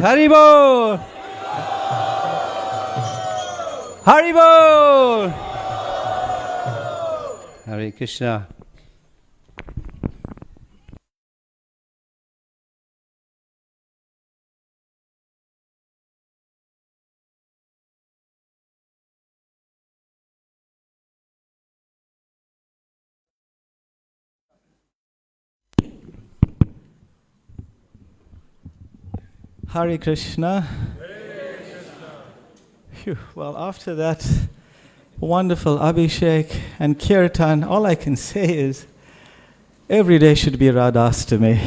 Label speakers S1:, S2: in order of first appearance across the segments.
S1: Haribol! Haribol! Hare Krishna. Hare Krishna.
S2: Hare Krishna.
S1: Phew. Well, after that wonderful Abhishek and Kirtan, all I can say is every day should be Radhashtami.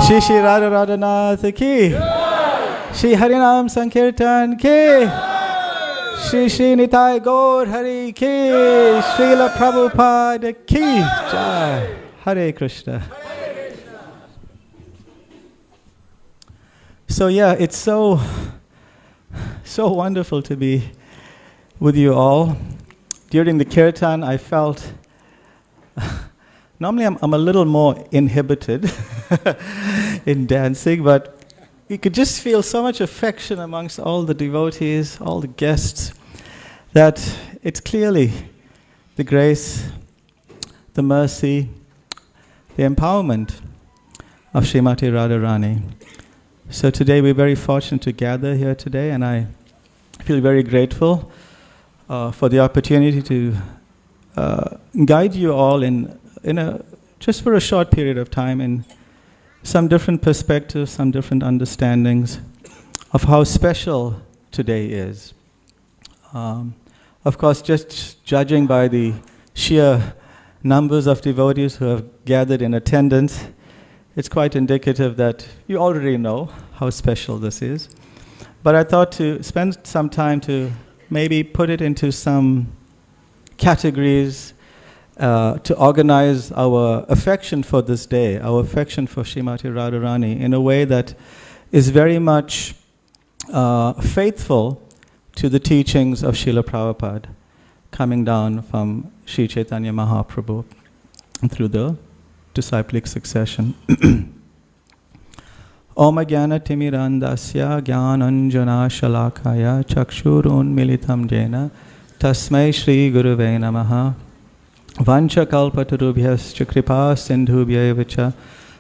S1: Shri Shri Radha Radhanath ki. Shri Harinam Sankirtan ki. Shri Shri Nitai Gaur Hari ki. Srila Prabhupada ki. Jai. Hare Krishna. So yeah, it's so wonderful to be with you all. During the kirtan, I felt, normally I'm a little more inhibited in dancing, but you could just feel so much affection amongst all the devotees, all the guests, that it's clearly the grace, the mercy, the empowerment of Srimati Radharani. So today we're very fortunate to gather here today, and I feel very grateful for the opportunity to guide you all in just for a short period of time in some different perspectives, some different understandings of how special today is. Of course, just judging by the sheer numbers of devotees who have gathered in attendance, it's quite indicative that you already know how special this is. But I thought to spend some time to maybe put it into some categories to organize our affection for this day, our affection for Srimati Radharani in a way that is very much faithful to the teachings of Srila Prabhupada coming down from Sri Chaitanya Mahaprabhu through the disciplic succession. Om Jnana Timirandasya Jnananjana Shalakaya Chakshurun Militam Jena Tasmai Shri Guruve Namaha Vancha Kalpatarubhyascha Kripa Sindhubhya Vacha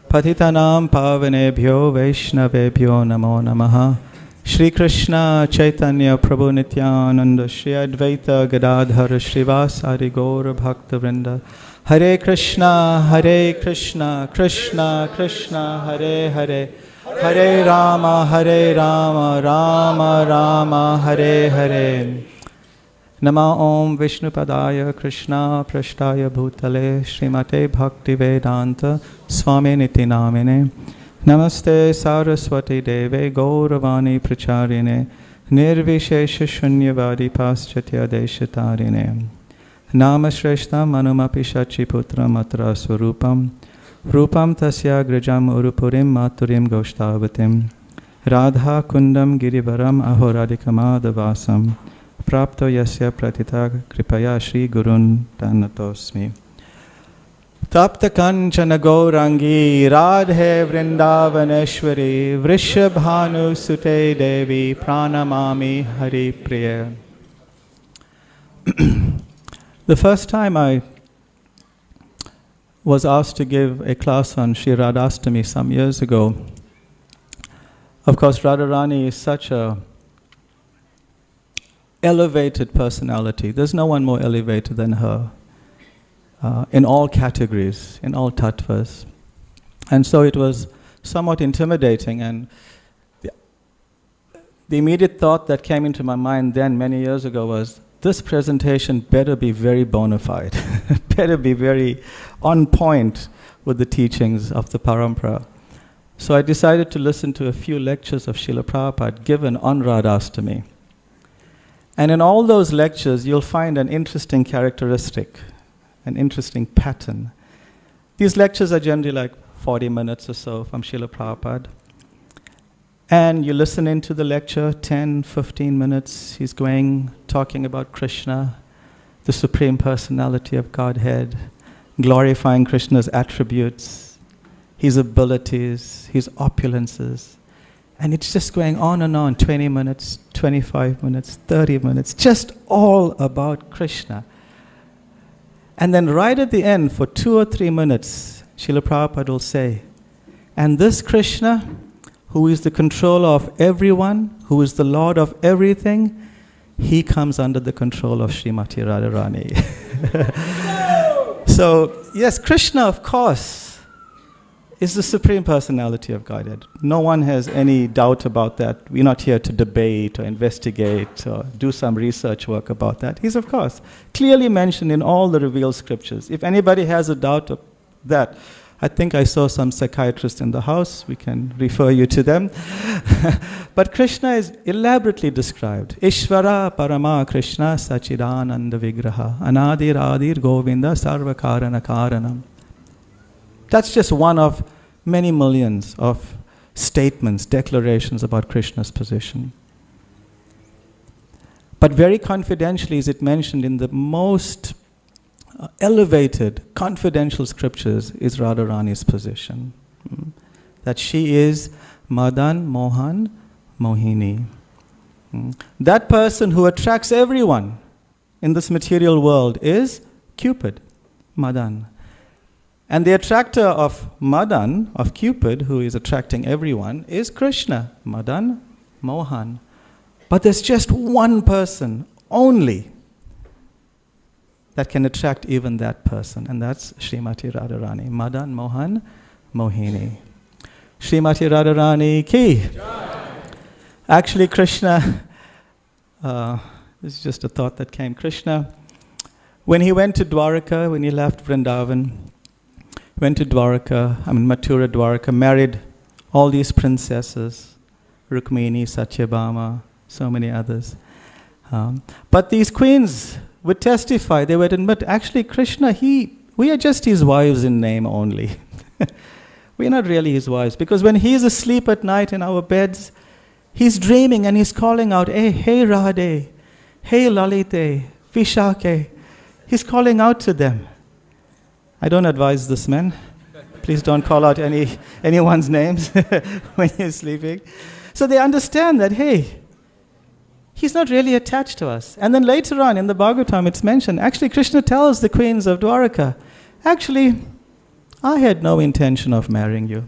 S1: Patitanam Pavanebhyo Vaishnavebhyo Namo Namaha Shri Krishna Chaitanya Prabhu Nityananda Shri Advaita Gadadhar Srivasari Gaura Bhakta Vrinda Hare Krishna, Krishna Krishna, Hare Hare, Hare Rama, Rama Rama, Hare Hare. Nama Om Vishnupadaya Krishna Prashtaya Bhutale Srimate Bhakti Vedanta Swami Niti Namine Namaste Saraswati Deve Gauravani Pracharine Nirvishesha Shunyavadi Paschatya Deshatarine Nama Shreshta Manumapi Shachiputram Atra Swarupam Rupam Tasya Grajam Urupurim Maturim Goshtavatim Radha Kundam Girivaram Ahoradikamadavasam Prapto Yasya Pratita Kripaya Shri Gurun Tanatosmi Tapta Kanchana Gaurangi Radhe Vrindavaneshwari Vrishabhanu Sute Devi Pranamami Hari Priya. The first time I was asked to give a class on Shri Radhashtami some years ago, of course Radharani is such a elevated personality. There's no one more elevated than her in all categories, in all tattvas. And so it was somewhat intimidating, and the immediate thought that came into my mind then many years ago was, this presentation better be very bona fide, better be very on point with the teachings of the Parampara. So I decided to listen to a few lectures of Srila Prabhupada given on Radhashtami. And in all those lectures, you'll find an interesting characteristic, an interesting pattern. These lectures are generally like 40 minutes or so from Srila Prabhupada. And you listen into the lecture, 10, 15 minutes, he's talking about Krishna, the Supreme Personality of Godhead, glorifying Krishna's attributes, his abilities, his opulences. And it's just going on, 20 minutes, 25 minutes, 30 minutes, just all about Krishna. And then right at the end, for 2 or 3 minutes, Srila Prabhupada will say, and this Krishna, who is the controller of everyone, who is the Lord of everything, he comes under the control of Srimati Radharani. So, yes, Krishna, of course, is the Supreme Personality of Godhead. No one has any doubt about that. We're not here to debate or investigate or do some research work about that. He's, of course, clearly mentioned in all the revealed scriptures. If anybody has a doubt of that, I think I saw some psychiatrists in the house. We can refer you to them. But Krishna is elaborately described. Ishvara Parama Krishna Sachidananda Vigraha Anadir Adir Govinda Sarva Karana Karanam. That's just one of many millions of statements, declarations about Krishna's position. But very confidentially is it mentioned in the most elevated, confidential scriptures is Radharani's position. That she is Madan, Mohan, Mohini. That person who attracts everyone in this material world is Cupid, Madan. And the attractor of Madan, of Cupid, who is attracting everyone, is Krishna, Madan, Mohan. But there's just one person only that can attract even that person, and that's Srimati Radharani. Madan, Mohan, Mohini. Srimati Radharani ki. Actually, Krishna, this is just a thought that came. Krishna, when he went to Dwaraka, when he left Vrindavan, went to Mathura Dwaraka, married all these princesses, Rukmini, Satyabhama, so many others. But these queens would testify, they would admit, actually Krishna, we are just his wives in name only. We are not really his wives, because when he is asleep at night in our beds, he's dreaming and he's calling out, hey Radhe, hey Lalite, Vishake. He's calling out to them. I don't advise this, men. Please don't call out anyone's names when you're sleeping. So they understand that, hey, he's not really attached to us. And then later on in the Bhagavatam it's mentioned, actually Krishna tells the queens of Dwaraka, actually, I had no intention of marrying you.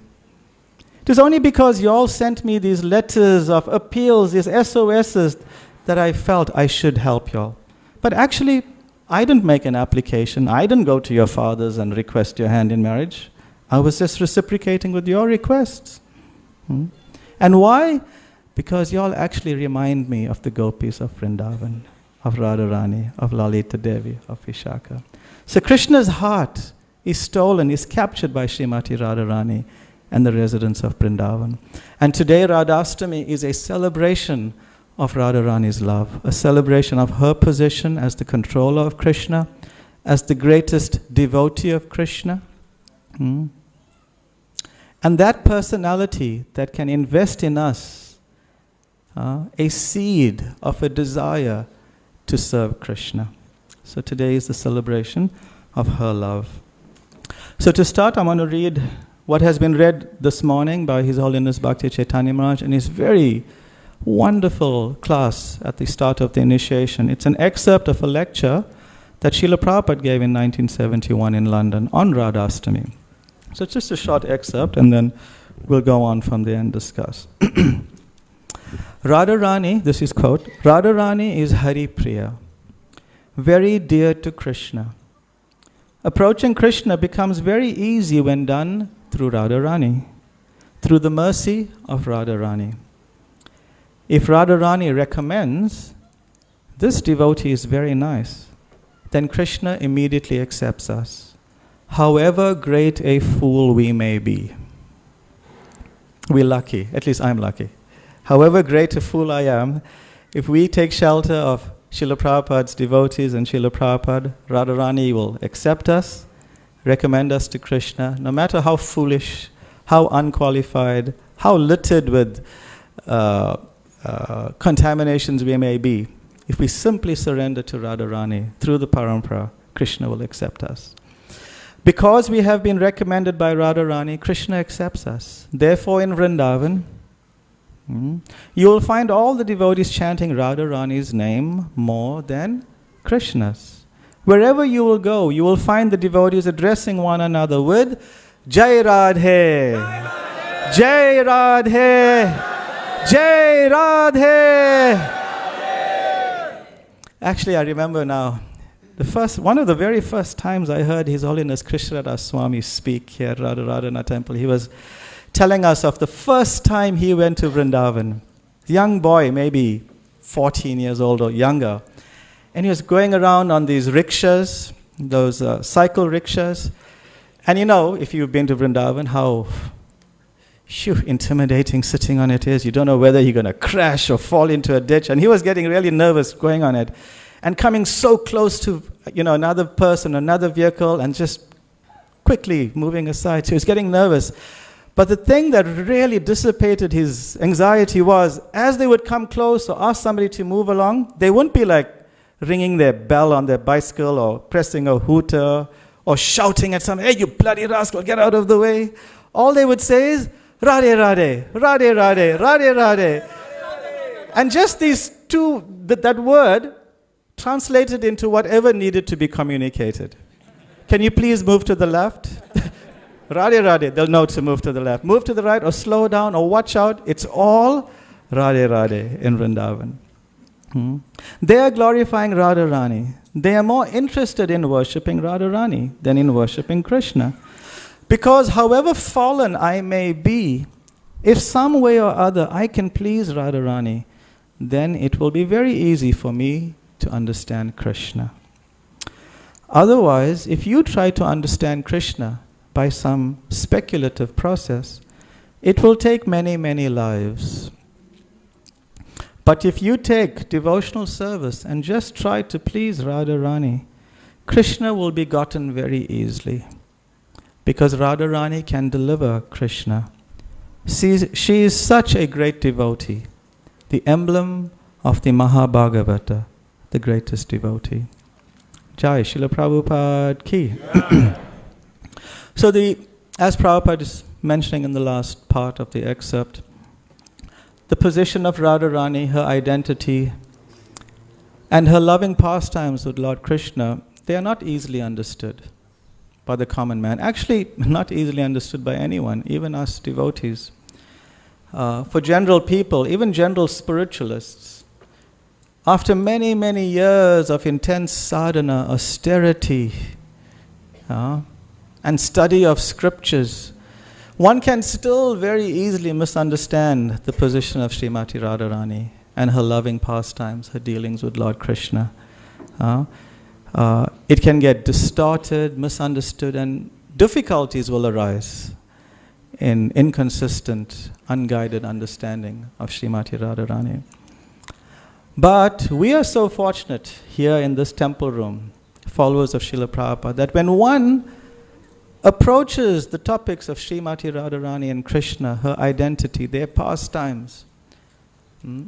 S1: It was only because you all sent me these letters of appeals, these SOSs, that I felt I should help you all. But actually, I didn't make an application. I didn't go to your fathers and request your hand in marriage. I was just reciprocating with your requests. And why? Because you all actually remind me of the gopis of Vrindavan, of Radharani, of Lalita Devi, of Vishaka. So Krishna's heart is stolen, is captured by Srimati Radharani and the residents of Vrindavan. And today Radhashtami is a celebration of Radharani's love, a celebration of her position as the controller of Krishna, as the greatest devotee of Krishna. And that personality that can invest in us a seed of a desire to serve Krishna. So today is the celebration of her love. So to start, I'm going to read what has been read this morning by His Holiness Bhakti Chaitanya Maharaj in his very wonderful class at the start of the initiation. It's an excerpt of a lecture that Srila Prabhupada gave in 1971 in London on Radhashtami. So it's just a short excerpt, and then we'll go on from there and discuss. Radharani, this is quote, Radharani is Hari Priya, very dear to Krishna. Approaching Krishna becomes very easy when done through Radharani, through the mercy of Radharani. If Radharani recommends, this devotee is very nice, then Krishna immediately accepts us, however great a fool we may be. We're lucky, at least I'm lucky. However great a fool I am, if we take shelter of Srila Prabhupada's devotees and Srila Prabhupada, Radharani will accept us, recommend us to Krishna, no matter how foolish, how unqualified, how littered with contaminations we may be. If we simply surrender to Radharani through the parampara, Krishna will accept us. Because we have been recommended by Radharani, Krishna accepts us. Therefore, in Vrindavan, you will find all the devotees chanting Radharani's name more than Krishna's. Wherever you will go, you will find the devotees addressing one another with Jai Radhe, Jai Radhe, Jai Radhe. Actually, I remember now, one of the very first times I heard His Holiness Krishnadaswami speak here at Radharani Temple, he was telling us of the first time he went to Vrindavan. Young boy, maybe 14 years old or younger. And he was going around on these rickshaws, those cycle rickshaws. And you know, if you've been to Vrindavan, how intimidating sitting on it is. You don't know whether you're going to crash or fall into a ditch. And he was getting really nervous going on it. And coming so close to, another person, another vehicle, and just quickly moving aside. So he was getting nervous. But the thing that really dissipated his anxiety was, as they would come close or ask somebody to move along, they wouldn't be like ringing their bell on their bicycle or pressing a hooter or shouting at somebody, "Hey, you bloody rascal, get out of the way." All they would say is, "Radhe, Radhe, Radhe, Radhe, Radhe, Radhe." And just these two, that word translated into whatever needed to be communicated. Can you please move to the left? Radhe, Radhe. They'll know to move to the left. Move to the right or slow down or watch out. It's all Radhe, Radhe in Vrindavan. They are glorifying Radharani. They are more interested in worshipping Radharani than in worshipping Krishna. Because however fallen I may be, if some way or other I can please Radharani, then it will be very easy for me to understand Krishna. Otherwise, if you try to understand Krishna by some speculative process, it will take many, many lives. But if you take devotional service and just try to please Radharani, Krishna will be gotten very easily. Because Radharani can deliver Krishna. She is such a great devotee, the emblem of the Mahabhagavata, the greatest devotee. Jai, Srila Prabhupada ki. So as Prabhupada is mentioning in the last part of the excerpt, the position of Radharani, her identity, and her loving pastimes with Lord Krishna, they are not easily understood by the common man. Actually, not easily understood by anyone, even us devotees. For general people, even general spiritualists, after many, many years of intense sadhana, austerity, and study of scriptures, one can still very easily misunderstand the position of Srimati Radharani and her loving pastimes, her dealings with Lord Krishna. It can get distorted, misunderstood, and difficulties will arise in inconsistent, unguided understanding of Srimati Radharani. But we are so fortunate here in this temple room, followers of Srila Prabhupada, that when one approaches the topics of Srimati Radharani and Krishna, her identity, their pastimes,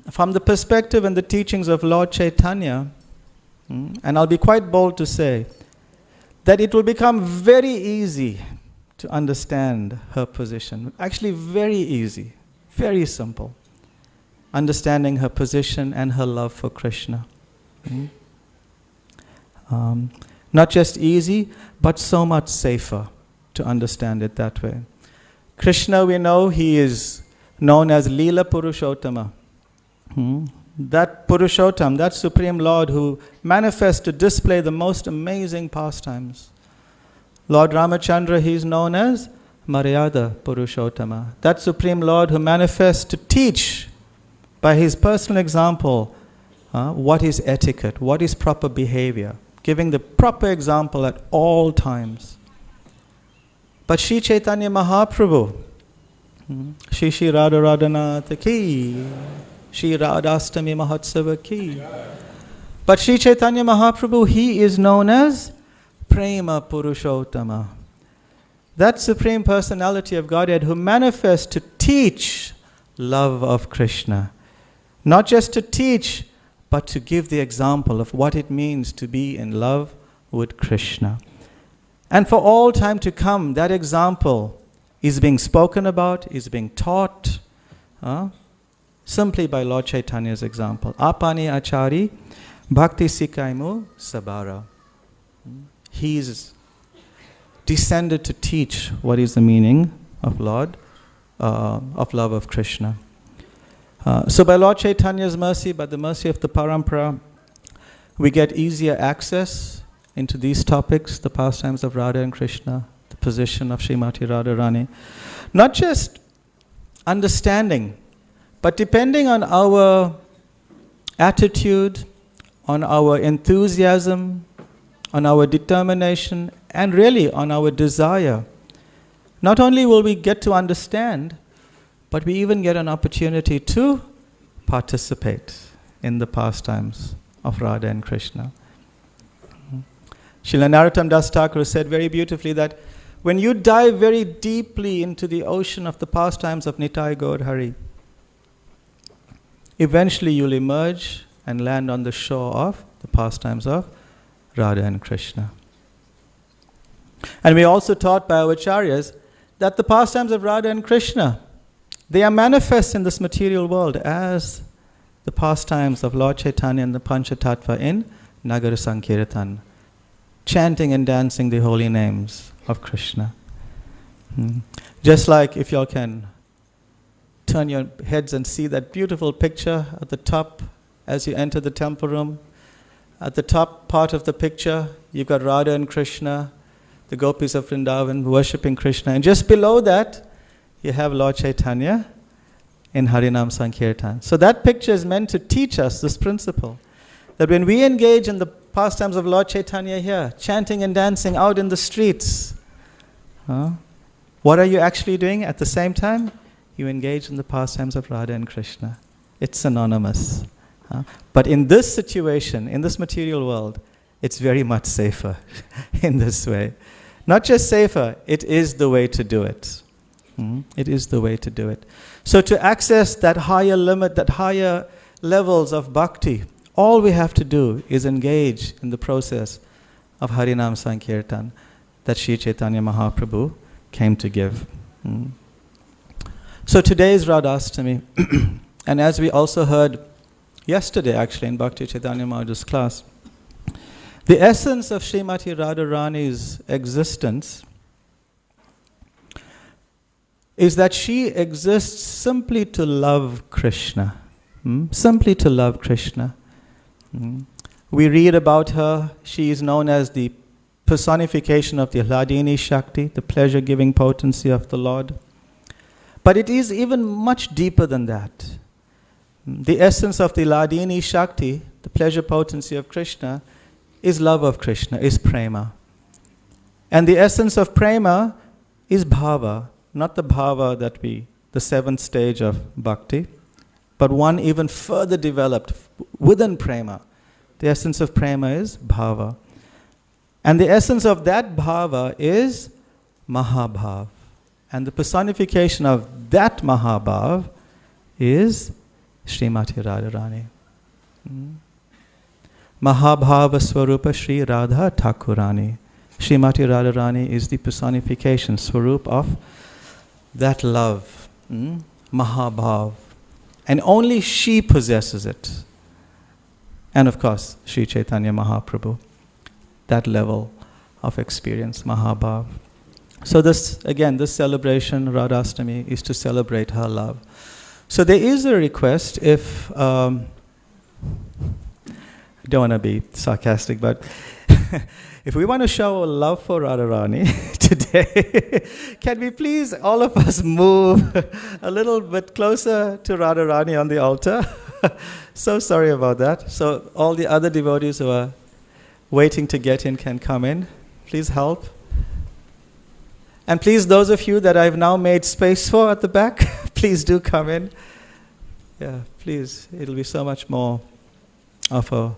S1: from the perspective and the teachings of Lord Chaitanya, and I'll be quite bold to say that it will become very easy to understand her position. Actually, very easy, very simple. Understanding her position and her love for Krishna. Not just easy, but so much safer to understand it that way. Krishna, we know, he is known as Leela Purushottama. That Purushottam, that Supreme Lord who manifests to display the most amazing pastimes. Lord Ramachandra, he is known as Maryada Purushottama. That Supreme Lord who manifests to teach by his personal example what is etiquette, what is proper behavior, giving the proper example at all times. But Sri Chaitanya Mahaprabhu, Shri Radha Radhanath ki, Shri Radhashtami Mahotsava ki. But Sri Chaitanya Mahaprabhu, he is known as Prema Purushottama. That Supreme Personality of Godhead who manifests to teach love of Krishna. Not just to teach, but to give the example of what it means to be in love with Krishna. And for all time to come, that example is being spoken about, is being taught, simply by Lord Chaitanya's example. Apani achari bhakti sikaimu sabara. He's descended to teach what is the meaning of love of Krishna. So by Lord Chaitanya's mercy, by the mercy of the Parampara, we get easier access into these topics, the pastimes of Radha and Krishna, the position of Srimati Radharani. Not just understanding, but depending on our attitude, on our enthusiasm, on our determination, and really on our desire, not only will we get to understand, but we even get an opportunity to participate in the pastimes of Radha and Krishna. Srila Narottam Das Thakur said very beautifully that when you dive very deeply into the ocean of the pastimes of Nitai Gaur Hari, eventually you'll emerge and land on the shore of the pastimes of Radha and Krishna. And we also taught by our acharyas that the pastimes of Radha and Krishna, they are manifest in this material world as the pastimes of Lord Chaitanya and the Panchatattva in Nagara Sankirtan, chanting and dancing the holy names of Krishna. Just like if y'all can turn your heads and see that beautiful picture at the top as you enter the temple room. At the top part of the picture, you've got Radha and Krishna, the gopis of Vrindavan worshipping Krishna. And just below that, you have Lord Chaitanya in Harinam Sankirtan. So that picture is meant to teach us this principle, that when we engage in the pastimes of Lord Chaitanya here, chanting and dancing out in the streets, what are you actually doing at the same time? You engage in the pastimes of Radha and Krishna. It's synonymous. But in this situation, in this material world, it's very much safer in this way. Not just safer, it is the way to do it. It is the way to do it. So to access that higher limit, that higher levels of bhakti, all we have to do is engage in the process of Harinam Sankirtan that Sri Chaitanya Mahaprabhu came to give. So today is Radhashtami. And as we also heard yesterday actually in Bhakti Chaitanya Mahaprabhu's class, the essence of Srimati Radharani's existence is that she exists simply to love Krishna. Simply to love Krishna. We read about her, she is known as the personification of the Hladini Shakti, the pleasure-giving potency of the Lord. But it is even much deeper than that. The essence of the Hladini Shakti, the pleasure potency of Krishna, is love of Krishna, is prema. And the essence of prema is bhava, not the bhava that the seventh stage of bhakti, but one even further developed within prema. The essence of prema is bhava. And the essence of that bhava is mahabhav. And the personification of that mahabhav is Srimati Radharani. Mahabhava Swarupa Sri Radha Thakurani. Srimati Radharani is the personification, Swarup of that love, Mahabhav. And only she possesses it. And of course, Sri Chaitanya Mahaprabhu, that level of experience, Mahabhav. So this celebration, Radhashtami, is to celebrate her love. So there is a request, if, I don't want to be sarcastic, but if we want to show love for Radharani today, can we please, all of us, move a little bit closer to Radharani on the altar? So sorry about that. So all the other devotees who are waiting to get in can come in. Please help. And please, those of you that I've now made space for at the back, please do come in. Yeah, please. It'll be so much more of a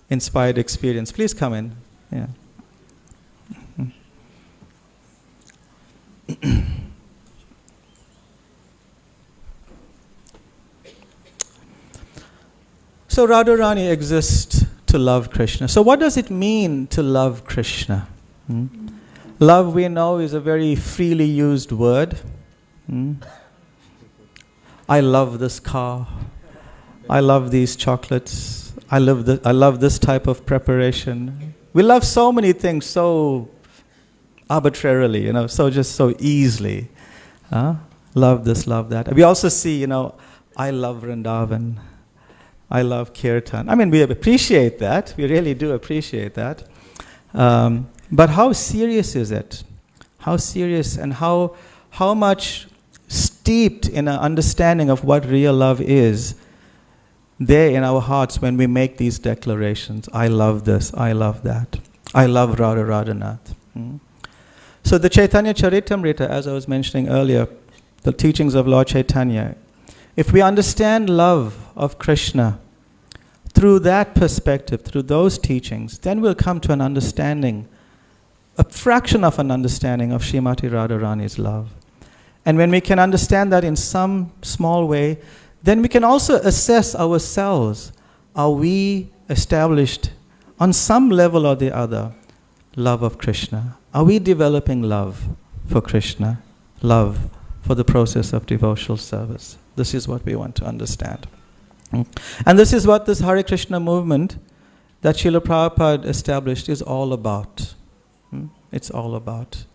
S1: inspired experience. Please come in. Yeah. So Radharani exists to love Krishna. So what does it mean to love Krishna? Love, we know, is a very freely used word. I love this car. I love these chocolates. I love this type of preparation. We love so many things so arbitrarily, so easily. Love this, love that. We also see, I love Vrindavan. I love Kirtan. I mean, we appreciate that. We really do appreciate that. But how serious is it? How serious and how much steeped in an understanding of what real love is there in our hearts when we make these declarations. I love this, I love that. I love Radha Radhanath. So the Chaitanya Charitamrita, as I was mentioning earlier, the teachings of Lord Chaitanya, if we understand love of Krishna through that perspective, through those teachings, then we'll come to an understanding, a fraction of an understanding of Srimati Radharani's love. And when we can understand that in some small way, then we can also assess ourselves. Are we established on some level or the other love of Krishna? Are we developing love for Krishna? Love for the process of devotional service? This is what we want to understand. And this is what this Hare Krishna movement that Srila Prabhupada established is all about. It's all about.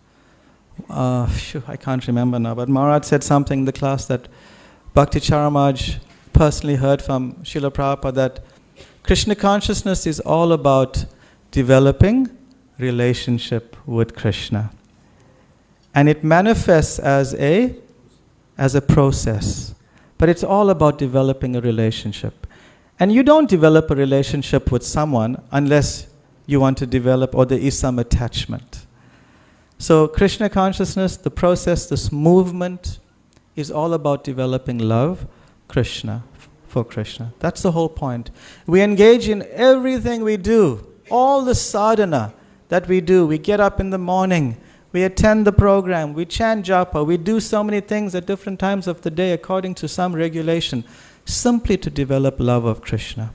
S1: I can't remember now, but Maharaj said something in the class that Bhakti Charamaj personally heard from Srila Prabhupada, that Krishna consciousness is all about developing relationship with Krishna. And it manifests as a process. But it's all about developing a relationship. And you don't develop a relationship with someone unless you want to develop, or there is some attachment. So Krishna consciousness, the process, this movement, is all about developing love, Krishna, for Krishna. That's the whole point. We engage in everything we do, all the sadhana that we do. We get up in the morning, we attend the program, we chant japa, we do so many things at different times of the day according to some regulation, simply to develop love of Krishna.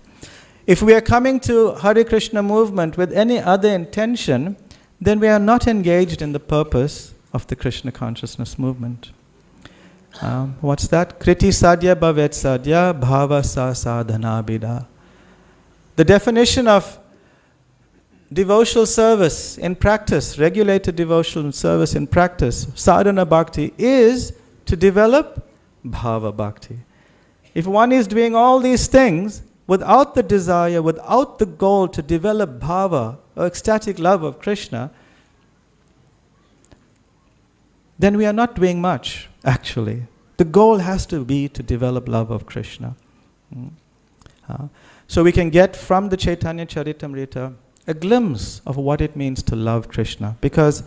S1: If we are coming to Hare Krishna movement with any other intention, then we are not engaged in the purpose of the Krishna consciousness movement. What's that? Kriti sadhya bhavet sadhya bhava sa sadhana bida. The definition of devotional service in practice, regulated devotional service in practice, sadhana bhakti, is to develop bhava bhakti. If one is doing all these things without the desire, without the goal to develop bhava, or ecstatic love of Krishna, then we are not doing much, actually. The goal has to be to develop love of Krishna. So we can get from the Chaitanya Charitamrita a glimpse of what it means to love Krishna. Because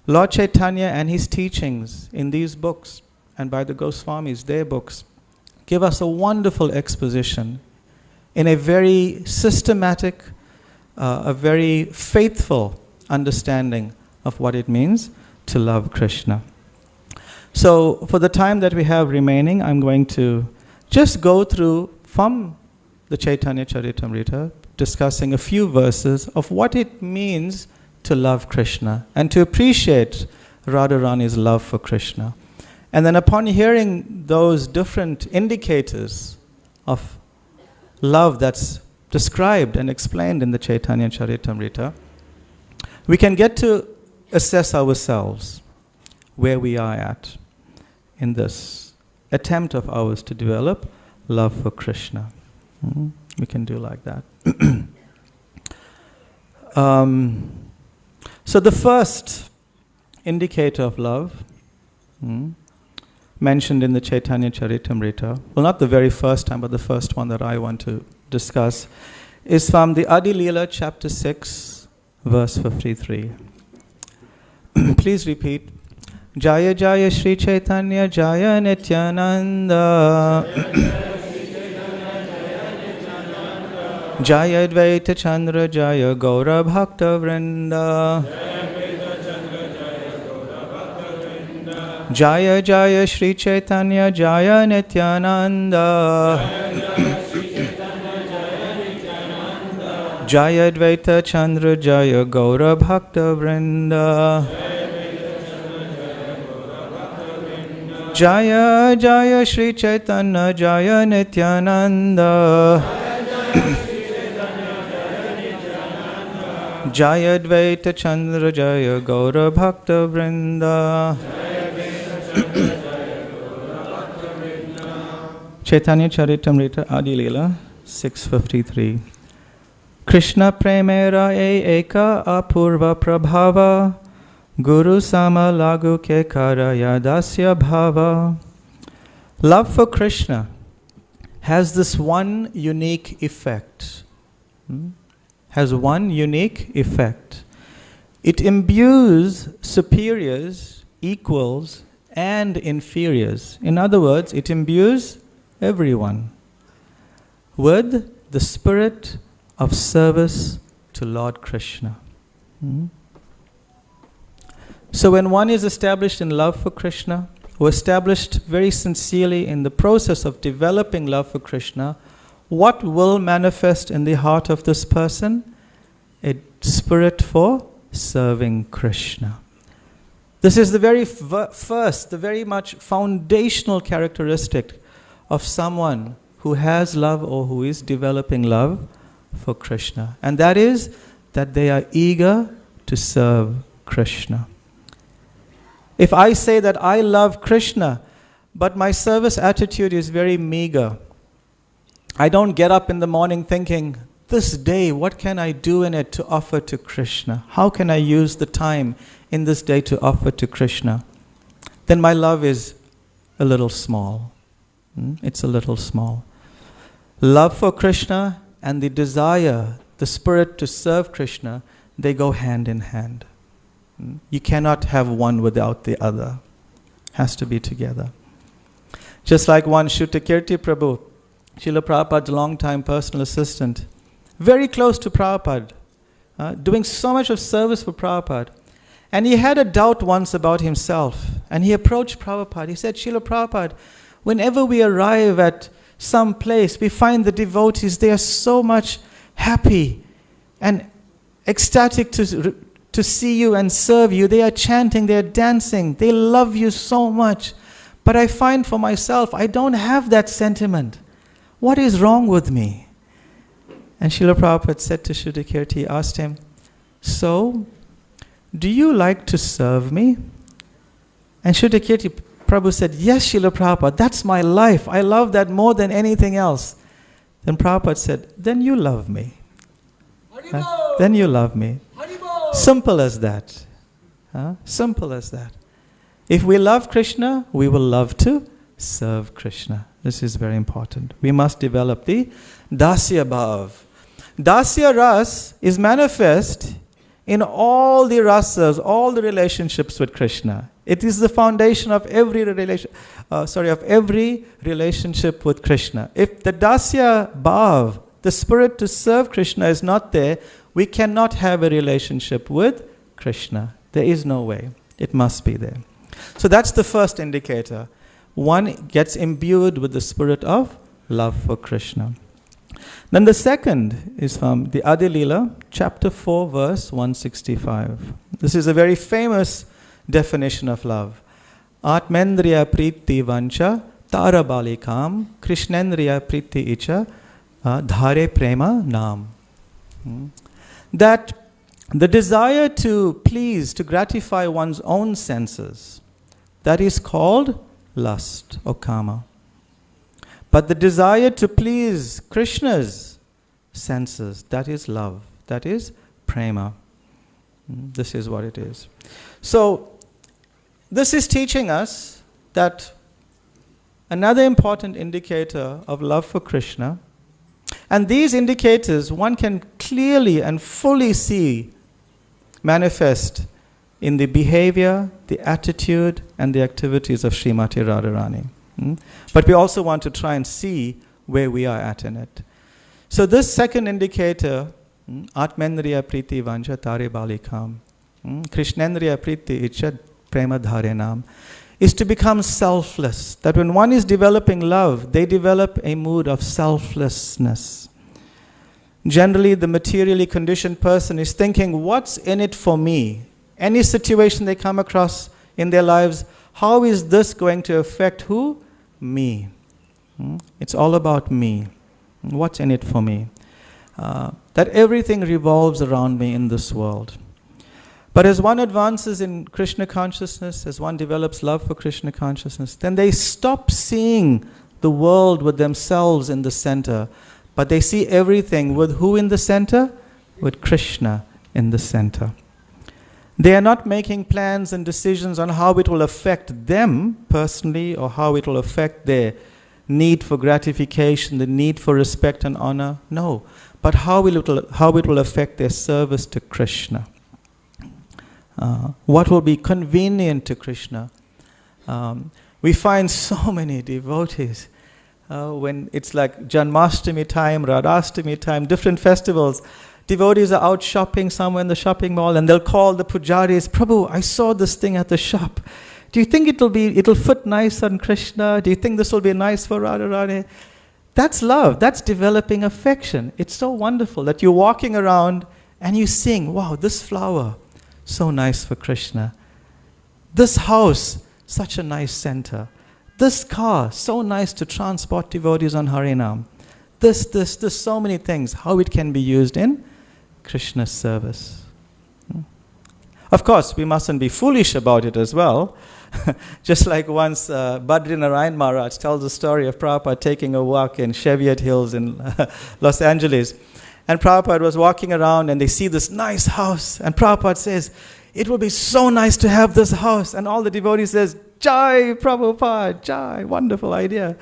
S1: Lord Chaitanya and his teachings in these books, and by the Goswamis, their books, give us a wonderful exposition in a very systematic, a very faithful understanding of what it means to love Krishna. So for the time that we have remaining, I'm going to just go through from the Chaitanya Charitamrita, discussing a few verses of what it means to love Krishna and to appreciate Radharani's love for Krishna. And then upon hearing those different indicators of love that's described and explained in the Chaitanya Charitamrita, we can get to assess ourselves where we are at in this attempt of ours to develop love for Krishna. We can do like that. So the first indicator of love mentioned in the Chaitanya Charitamrita, well, not the very first time, but the first one that I want to discuss, is from the Adi Leela, chapter 6, verse 53. Please repeat. Jaya Jaya Shri Chaitanya Jaya Nityananda Jaya Advaita Chandra Jaya Gaura Bhakta Vrinda Jaya Jaya Shri Chaitanya Jaya Nityananda Jaya Advaita Chandra Jaya Gaura Bhakta Vrinda Jaya Jaya Shri Chaitanya Jaya Nityananda. Jaya Dvaita Chandra Jaya Gaura Bhakta Vrinda. Chaitanya Charitamrita Adi Leela 653. Krishna Premera Eka Apurva Prabhava Guru Sama Lagu Ke Karaya Dasya Bhava. Love for Krishna has this one unique effect. Has one unique effect. It imbues superiors, equals, and inferiors. In other words, it imbues everyone with the spirit of service to Lord Krishna. So when one is established in love for Krishna, or established very sincerely in the process of developing love for Krishna, what will manifest in the heart of this person? A spirit for serving Krishna. This is the very first, the very much foundational characteristic of someone who has love or who is developing love for Krishna. And that is that they are eager to serve Krishna. If I say that I love Krishna, but my service attitude is very meager, I don't get up in the morning thinking, this day, what can I do in it to offer to Krishna? How can I use the time in this day to offer to Krishna? Then my love is a little small. It's a little small. Love for Krishna and the desire, the spirit to serve Krishna, they go hand in hand. You cannot have one without the other. Has to be together. Just like one Shrutakirti Prabhu, Srila Prabhupada's long-time personal assistant, very close to Prabhupada, doing so much of service for Prabhupada. And he had a doubt once about himself. And he approached Prabhupada. He said, Srila Prabhupada, whenever we arrive at some place, we find the devotees, they are so much happy and ecstatic to see you and serve you. They are chanting, they are dancing, they love you so much. But I find for myself, I don't have that sentiment. What is wrong with me? And Srila Prabhupada said to Shrutakirti, asked him, so, do you like to serve me? And Shrutakirti Prabhu said, yes, Srila Prabhupada, that's my life. I love that more than anything else. Then Prabhupada said, then you love me. Then you love me. Simple as that. Simple as that. If we love Krishna, we will love to serve Krishna. This is very important. We must develop the Dasya Bhav. Dasya Ras is manifest in all the rasas, all the relationships with Krishna. It is the foundation of every relationship with Krishna. If the Dasya Bhav, the spirit to serve Krishna, is not there, we cannot have a relationship with Krishna. There is no way. It must be there. So that's the first indicator. One gets imbued with the spirit of love for Krishna. Then the second is from the Adi Leela, chapter 4, verse 165. This is a very famous definition of love. Atmendriya priti vancha tara balikam krishnendriya priti icha dhare prema nam. That the desire to please, to gratify one's own senses, that is called lust or kama. But the desire to please Krishna's senses, that is love, that is prema. This is what it is. So, this is teaching us that another important indicator of love for Krishna, and these indicators one can clearly and fully see manifest in the behavior, the attitude, and the activities of Srimati Radharani. But we also want to try and see where we are at in it. So this second indicator, Atmendriya Priti Vancha Tare Balikam, Krishnendriya Priti Icha Prema Dharenam, is to become selfless. That when one is developing love, they develop a mood of selflessness. Generally, the materially conditioned person is thinking, what's in it for me? Any situation they come across in their lives, How is this going to affect who? Me. It's all about me. What's in it for me? That everything revolves around me in this world. But as one advances in Krishna consciousness, as one develops love for Krishna consciousness, then they stop seeing the world with themselves in the center, but they see everything with who in the center? With Krishna in the center. They are not making plans and decisions on how it will affect them personally or how it will affect their need for gratification, the need for respect and honor. No, but how it will affect their service to Krishna. What will be convenient to Krishna. We find so many devotees when it's like Janmashtami time, Radhashtami time, different festivals. Devotees are out shopping somewhere in the shopping mall and they'll call the pujaris, Prabhu, I saw this thing at the shop. Do you think it'll fit nice on Krishna? Do you think this will be nice for Radharani? That's love. That's developing affection. It's so wonderful that you're walking around and you sing, wow, this flower, so nice for Krishna. This house, such a nice center. This car, so nice to transport devotees on Harinam. This, so many things, how it can be used in Krishna's service. Of course, we mustn't be foolish about it as well. Just like once Badri Narayan Maharaj tells the story of Prabhupada taking a walk in Cheviot Hills in Los Angeles. And Prabhupada was walking around and they see this nice house. And Prabhupada says, it will be so nice to have this house. And all the devotees says, Jai Prabhupada, Jai, wonderful idea.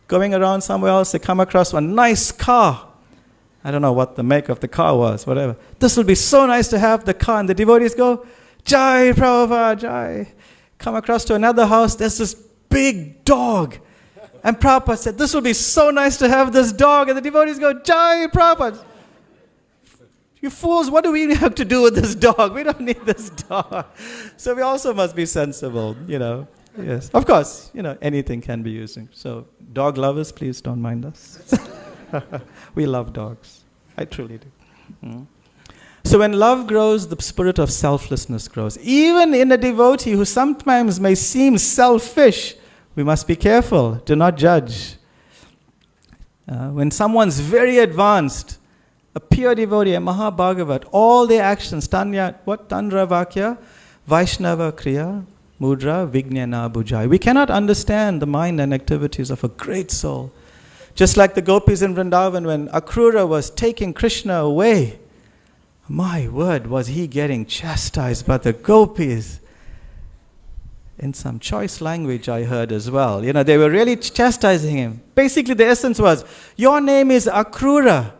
S1: Going around somewhere else, they come across one nice car. I don't know what the make of the car was, whatever. This will be so nice to have the car. And the devotees go, Jai Prabhupada, Jai. Come across to another house, there's this big dog. And Prabhupada said, this will be so nice to have this dog. And the devotees go, Jai Prabhupada. You fools, what do we have to do with this dog? We don't need this dog. So we also must be sensible, Yes. Of course, anything can be used. So dog lovers, please don't mind us. We love dogs. I truly do. So when love grows, the spirit of selflessness grows. Even in a devotee who sometimes may seem selfish, we must be careful. Do not judge. When someone's very advanced, a pure devotee, a Mahabhagavat, all their actions, Tandra Vakya, Vaishnava Kriya, Mudra, Vijnana Bhujai. We cannot understand the mind and activities of a great soul. Just like the gopis in Vrindavan, when Akrura was taking Krishna away, my word, was he getting chastised by the gopis. In some choice language I heard as well. They were really chastising him. Basically the essence was, your name is Akrura.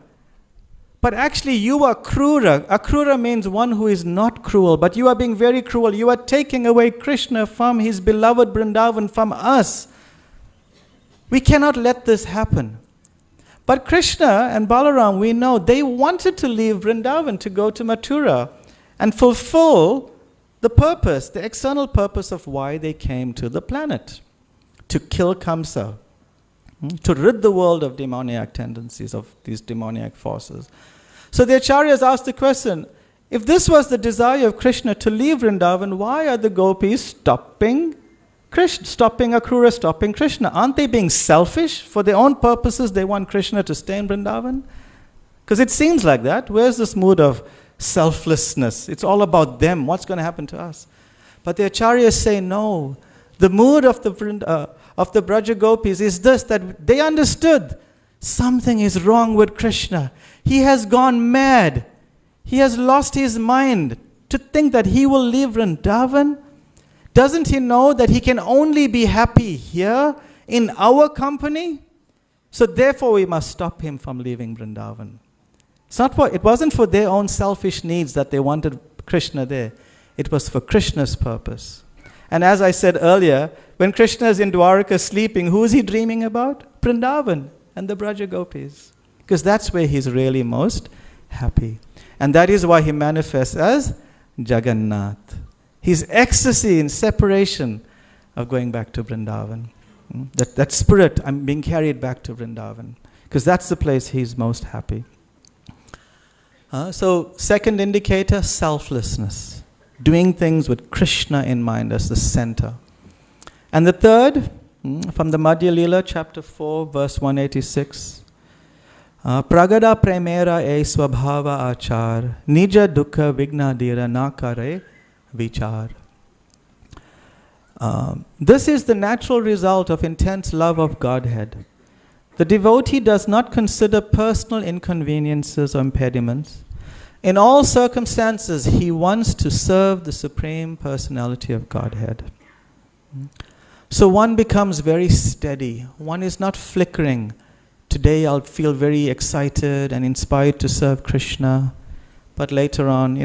S1: But actually you are Krura. Akrura means one who is not cruel, but you are being very cruel. You are taking away Krishna from his beloved Vrindavan, from us. We cannot let this happen. But Krishna and Balaram, we know, they wanted to leave Vrindavan to go to Mathura and fulfill the purpose, the external purpose of why they came to the planet. To kill Kamsa. To rid the world of demoniac tendencies, of these demoniac forces. So the acharyas asked the question, if this was the desire of Krishna to leave Vrindavan, why are the gopis stopping Akrura, stopping Krishna? Aren't they being selfish? For their own purposes, they want Krishna to stay in Vrindavan? Because it seems like that. Where's this mood of selflessness? It's all about them. What's going to happen to us? But the acharyas say no. The mood of the Braja Gopis is this, that they understood something is wrong with Krishna. He has gone mad. He has lost his mind to think that he will leave Vrindavan. Doesn't he know that he can only be happy here in our company? So therefore we must stop him from leaving Vrindavan. It wasn't for their own selfish needs that they wanted Krishna there. It was for Krishna's purpose. And as I said earlier, when Krishna is in Dwaraka sleeping, who is he dreaming about? Vrindavan and the Braja Gopis. Because that's where he's really most happy. And that is why he manifests as Jagannath. His ecstasy in separation of going back to Vrindavan. That spirit, I'm being carried back to Vrindavan. Because that's the place he's most happy. So second indicator, selflessness. Doing things with Krishna in mind as the center. And the third, from the Madhya Lila, chapter 4, verse 186. Pragada premera e swabhava achar, nija dukkha vigna dira nakare vichar. This is the natural result of intense love of Godhead. The devotee does not consider personal inconveniences or impediments. In all circumstances, he wants to serve the Supreme Personality of Godhead. So one becomes very steady. One is not flickering. Today I'll feel very excited and inspired to serve Krishna. But later on,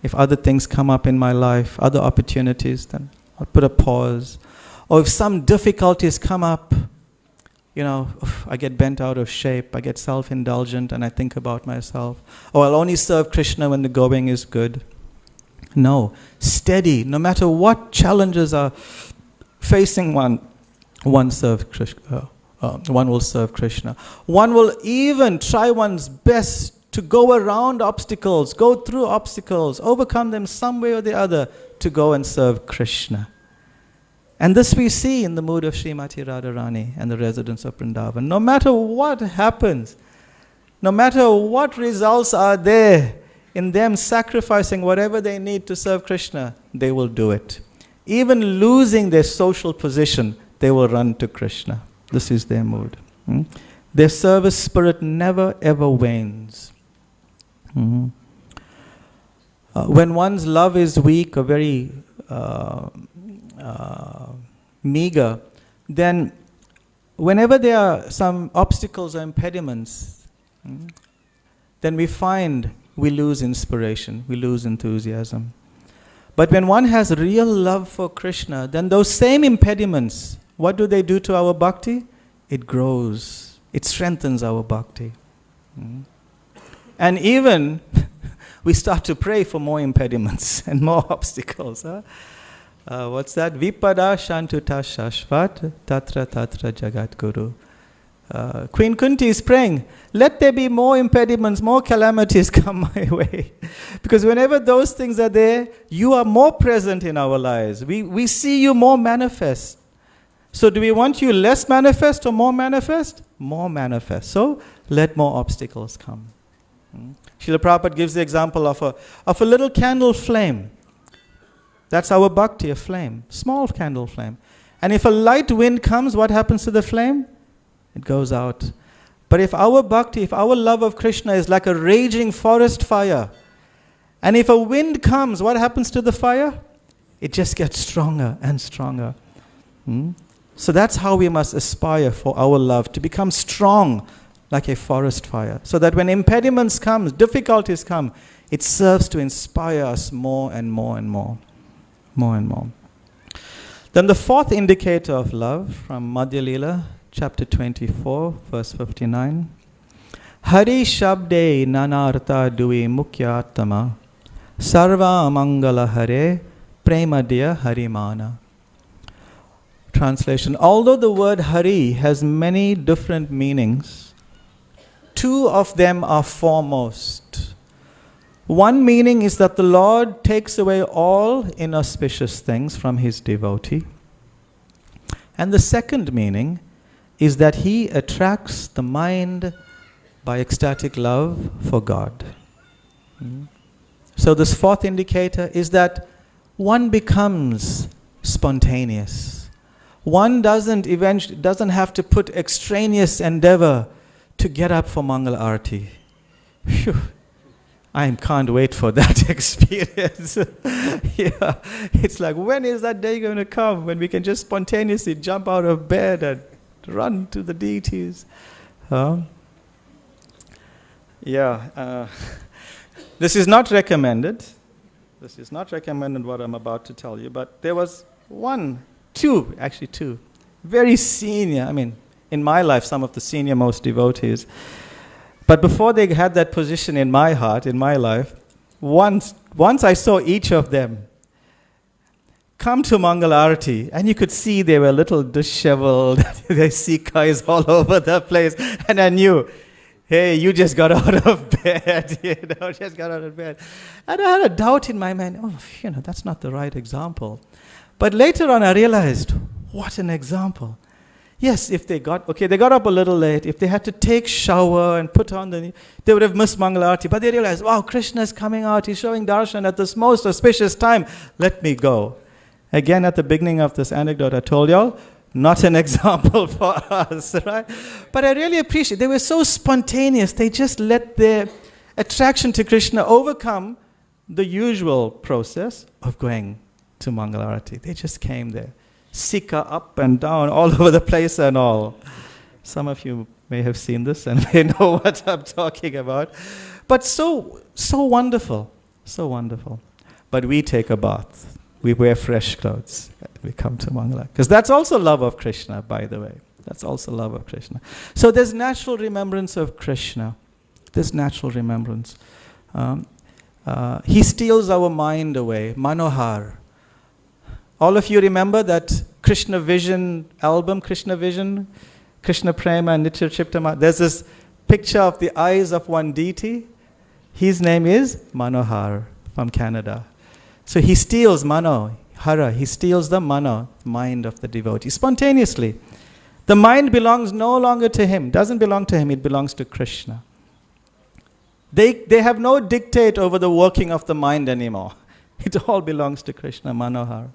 S1: if other things come up in my life, other opportunities, then I'll put a pause. Or if some difficulties come up, I get bent out of shape, I get self-indulgent and I think about myself. Or I'll only serve Krishna when the going is good. No, steady, no matter what challenges are facing one will serve Krishna. One will even try one's best to go around obstacles, go through obstacles, overcome them some way or the other to go and serve Krishna. And this we see in the mood of Srimati Radharani and the residents of Vrindavan. No matter what happens, no matter what results are there in them sacrificing whatever they need to serve Krishna, they will do it. Even losing their social position, they will run to Krishna. This is their mood. Their service spirit never ever wanes. When one's love is weak or very meager, then whenever there are some obstacles or impediments, then we find we lose inspiration, we lose enthusiasm. But when one has real love for Krishna, then those same impediments, what do they do to our bhakti? It grows, it strengthens our bhakti. And even we start to pray for more impediments and more obstacles. What's that? Vipada Shantuta Shashvat Tatra Tatra Jagat Guru. Queen Kunti is praying, let there be more impediments, more calamities come my way. Because whenever those things are there, you are more present in our lives. We see you more manifest. So do we want you less manifest or more manifest? More manifest. So let more obstacles come. Srila Prabhupada gives the example of a little candle flame. That's our bhakti, a flame, small candle flame. And if a light wind comes, what happens to the flame? It goes out. But if our bhakti, if our love of Krishna is like a raging forest fire, and if a wind comes, what happens to the fire? It just gets stronger and stronger. So that's how we must aspire for our love, to become strong like a forest fire. So that when impediments come, difficulties come, it serves to inspire us more and more and more. More and more. Then the fourth indicator of love from Madhya Lila, chapter 24, verse 59. Hari Shabde Nanartha Dui Mukhyatama Sarva Mangala Hare Premadya Harimana. Translation. Although the word Hari has many different meanings, two of them are foremost. One meaning is that the Lord takes away all inauspicious things from his devotee. And the second meaning is that he attracts the mind by ecstatic love for God. So this fourth indicator is that one becomes spontaneous. One doesn't have to put extraneous endeavor to get up for Mangal Arati. Phew. I can't wait for that experience. Yeah, it's like, when is that day going to come when we can just spontaneously jump out of bed and run to the deities? This is not recommended. This is not recommended what I'm about to tell you, but there was two, very senior, in my life, some of the senior most devotees. But before they had that position in my heart, in my life, once I saw each of them come to Mangal Arati, and you could see they were a little disheveled, their sikhs all over the place, and I knew, hey, you just got out of bed, just got out of bed. And I had a doubt in my mind, that's not the right example. But later on I realized, What an example. Yes, if they got up a little late. If they had to take shower and put on they would have missed Mangalarti. But they realized, wow, Krishna is coming out. He's showing darshan at this most auspicious time. Let me go. Again, at the beginning of this anecdote, I told y'all, not an example for us, right? But I really appreciate, they were so spontaneous. They just let their attraction to Krishna overcome the usual process of going to Mangalarati. They just came there. Sikha up and down, all over the place and all. Some of you may have seen this and may know what I'm talking about. But so wonderful, so wonderful. But we take a bath. We wear fresh clothes. We come to Mangala. Because that's also love of Krishna, by the way. That's also love of Krishna. So there's natural remembrance of Krishna. There's natural remembrance. He steals our mind away. Manohar. All of you remember that Krishna Vision album, Krishna Vision, Krishna Prema and Nitya Chiptama? There's this picture of the eyes of one deity. His name is Manohar from Canada. So he steals Hara, he steals the mind of the devotee, spontaneously. The mind belongs no longer to him, doesn't belong to him, it belongs to Krishna. They have no dictate over the working of the mind anymore. It all belongs to Krishna, Manohar.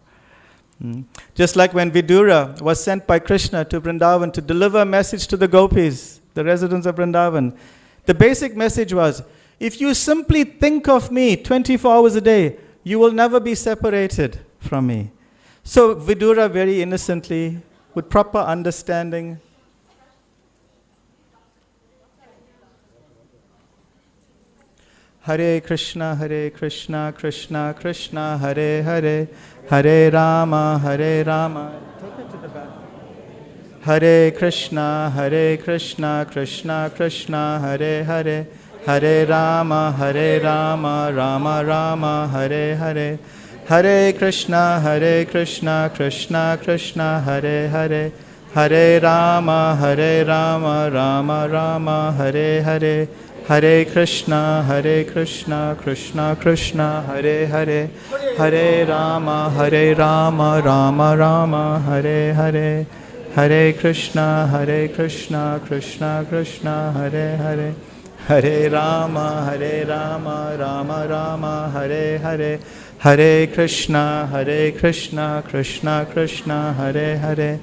S1: Just like when Vidura was sent by Krishna to Vrindavan to deliver a message to the gopis, the residents of Vrindavan. The basic message was, if you simply think of me 24 hours a day, you will never be separated from me. So Vidura very innocently, with proper understanding, Hare Krishna, Krishna Krishna, Hare Hare, Hare Rama, take it to the back. Hare Krishna, Krishna Krishna, Hare Hare, Hare Rama, Rama Rama, Hare Hare, Hare Krishna, Krishna Krishna, Hare Hare, Hare Rama, Rama Rama, Hare Hare, Hare Krishna, Krishna Krishna, Hare Hare, Hare Rama, Rama Rama, Hare Hare, Hare Krishna, Krishna Krishna, Hare Hare, Hare Rama, Rama Rama, Hare Hare, Hare Krishna, Krishna Krishna, Hare Hare,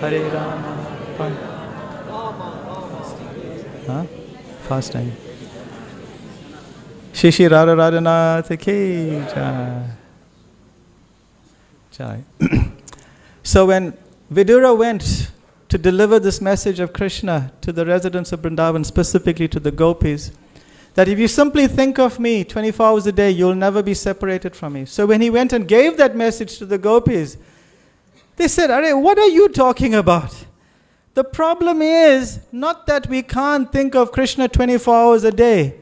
S1: Hare Rama. Huh? Fasting. Shishi Radha Radhanath ki jai. So when Vidura went to deliver this message of Krishna to the residents of Vrindavan, specifically to the gopis, that if you simply think of me 24 hours a day, you'll never be separated from me. So when he went and gave that message to the gopis, they said, "Arey, what are you talking about? The problem is not that we can't think of Krishna 24 hours a day.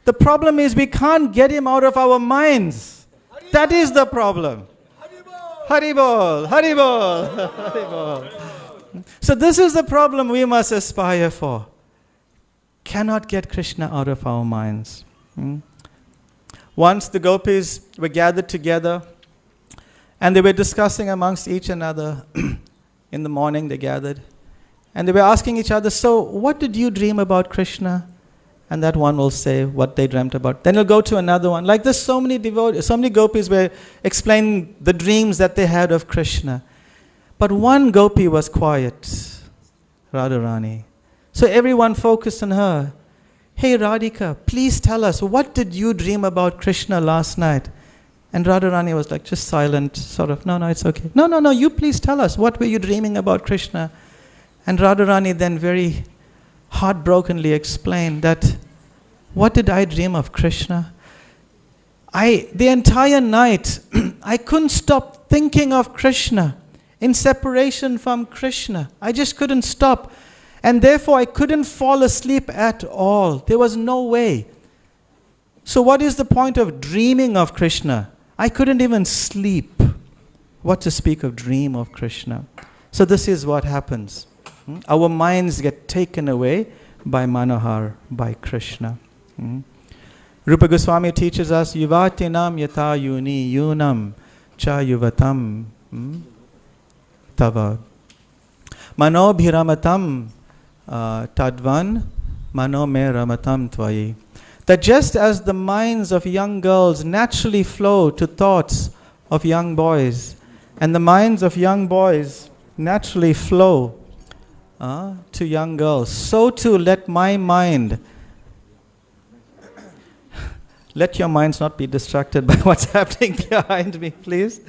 S1: The problem is we can't get him out of our minds. That is the problem." Haribol, Haribol, Haribol. So this is the problem we must aspire for. Cannot get Krishna out of our minds. Once the gopis were gathered together and they were discussing amongst each another. In the morning they gathered. And they were asking each other, so what did you dream about Krishna? And that one will say what they dreamt about. Then he'll go to another one. Like this, so many gopis were explaining the dreams that they had of Krishna. But one gopi was quiet, Radharani. So everyone focused on her. Hey Radhika, please tell us, what did you dream about Krishna last night? And Radharani was like just silent, sort of, no, it's okay. No, you please tell us, what were you dreaming about Krishna? And Radharani then very heartbrokenly explained that, what did I dream of Krishna? The entire night, I couldn't stop thinking of Krishna, in separation from Krishna. I just couldn't stop. And therefore, I couldn't fall asleep at all. There was no way. So what is the point of dreaming of Krishna? I couldn't even sleep. What to speak of dream of Krishna? So this is what happens. Our minds get taken away by Manohar, by Krishna. Rupa Goswami teaches us, Yuvatinam yata yuni yunam cha yuvatam. tava. Mano bhiramatam tadvan, mano me ramatam tvayi. That just as the minds of young girls naturally flow to thoughts of young boys, and the minds of young boys naturally flow to young girls, so too let my mind, let your minds not be distracted by what's happening behind me, please.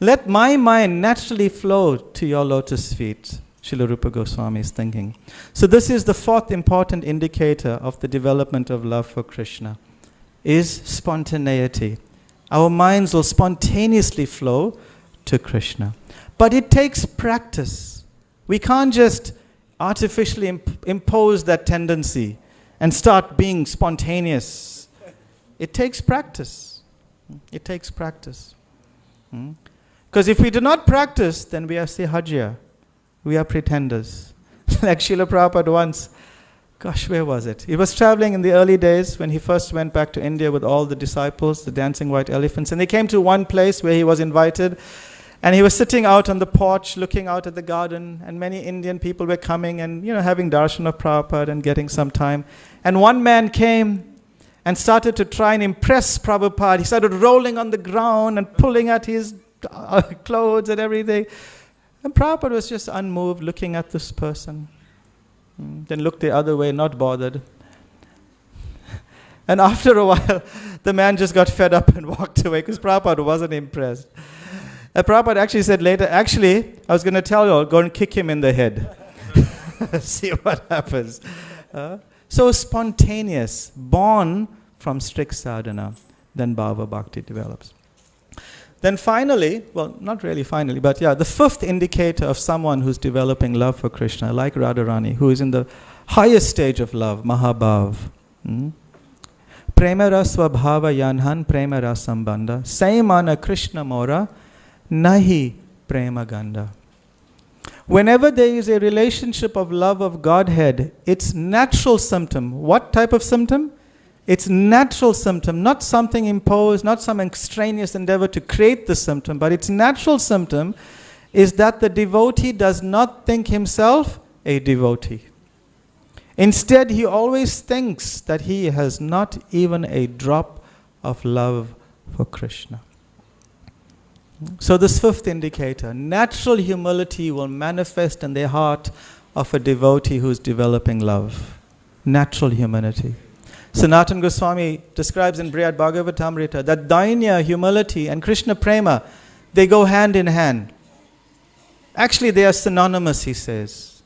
S1: Let my mind naturally flow to your lotus feet. Srila Rupa Goswami is thinking. So this is the fourth important indicator of the development of love for Krishna, is spontaneity. Our minds will spontaneously flow to Krishna. But it takes practice. We can't just artificially impose that tendency and start being spontaneous. It takes practice. It takes practice. Because if we do not practice, then we are sahajya. We are pretenders. Like Srila Prabhupada once, gosh, where was it? He was traveling in the early days when he first went back to India with all the disciples, the dancing white elephants. And they came to one place where he was invited. And he was sitting out on the porch, looking out at the garden. And many Indian people were coming and, having darshan of Prabhupada and getting some time. And one man came and started to try and impress Prabhupada. He started rolling on the ground and pulling at his clothes and everything. And Prabhupada was just unmoved, looking at this person. Then looked the other way, not bothered. And after a while, the man just got fed up and walked away because Prabhupada wasn't impressed. And Prabhupada actually said later, I was going to tell you all, go and kick him in the head. See what happens. So spontaneous, born from strict sadhana, then bhava bhakti develops. Then finally, well, not really finally, but the fifth indicator of someone who's developing love for Krishna, like Radharani, who is in the highest stage of love, Mahabhav. Prema rasva bhava yanhan prema rasambandha, saimana Krishna mora, nahi prema ganda. Whenever there is a relationship of love of Godhead, its natural symptom, what type of symptom? It's natural symptom, not something imposed, not some extraneous endeavor to create the symptom, but its natural symptom is that the devotee does not think himself a devotee. Instead, he always thinks that he has not even a drop of love for Krishna. So this fifth indicator, natural humility will manifest in the heart of a devotee who is developing love. Natural humility. Sanatana Goswami describes in Brihad Bhagavatamrita that dainya, humility, and Krishna prema, they go hand in hand. Actually, they are synonymous, he says.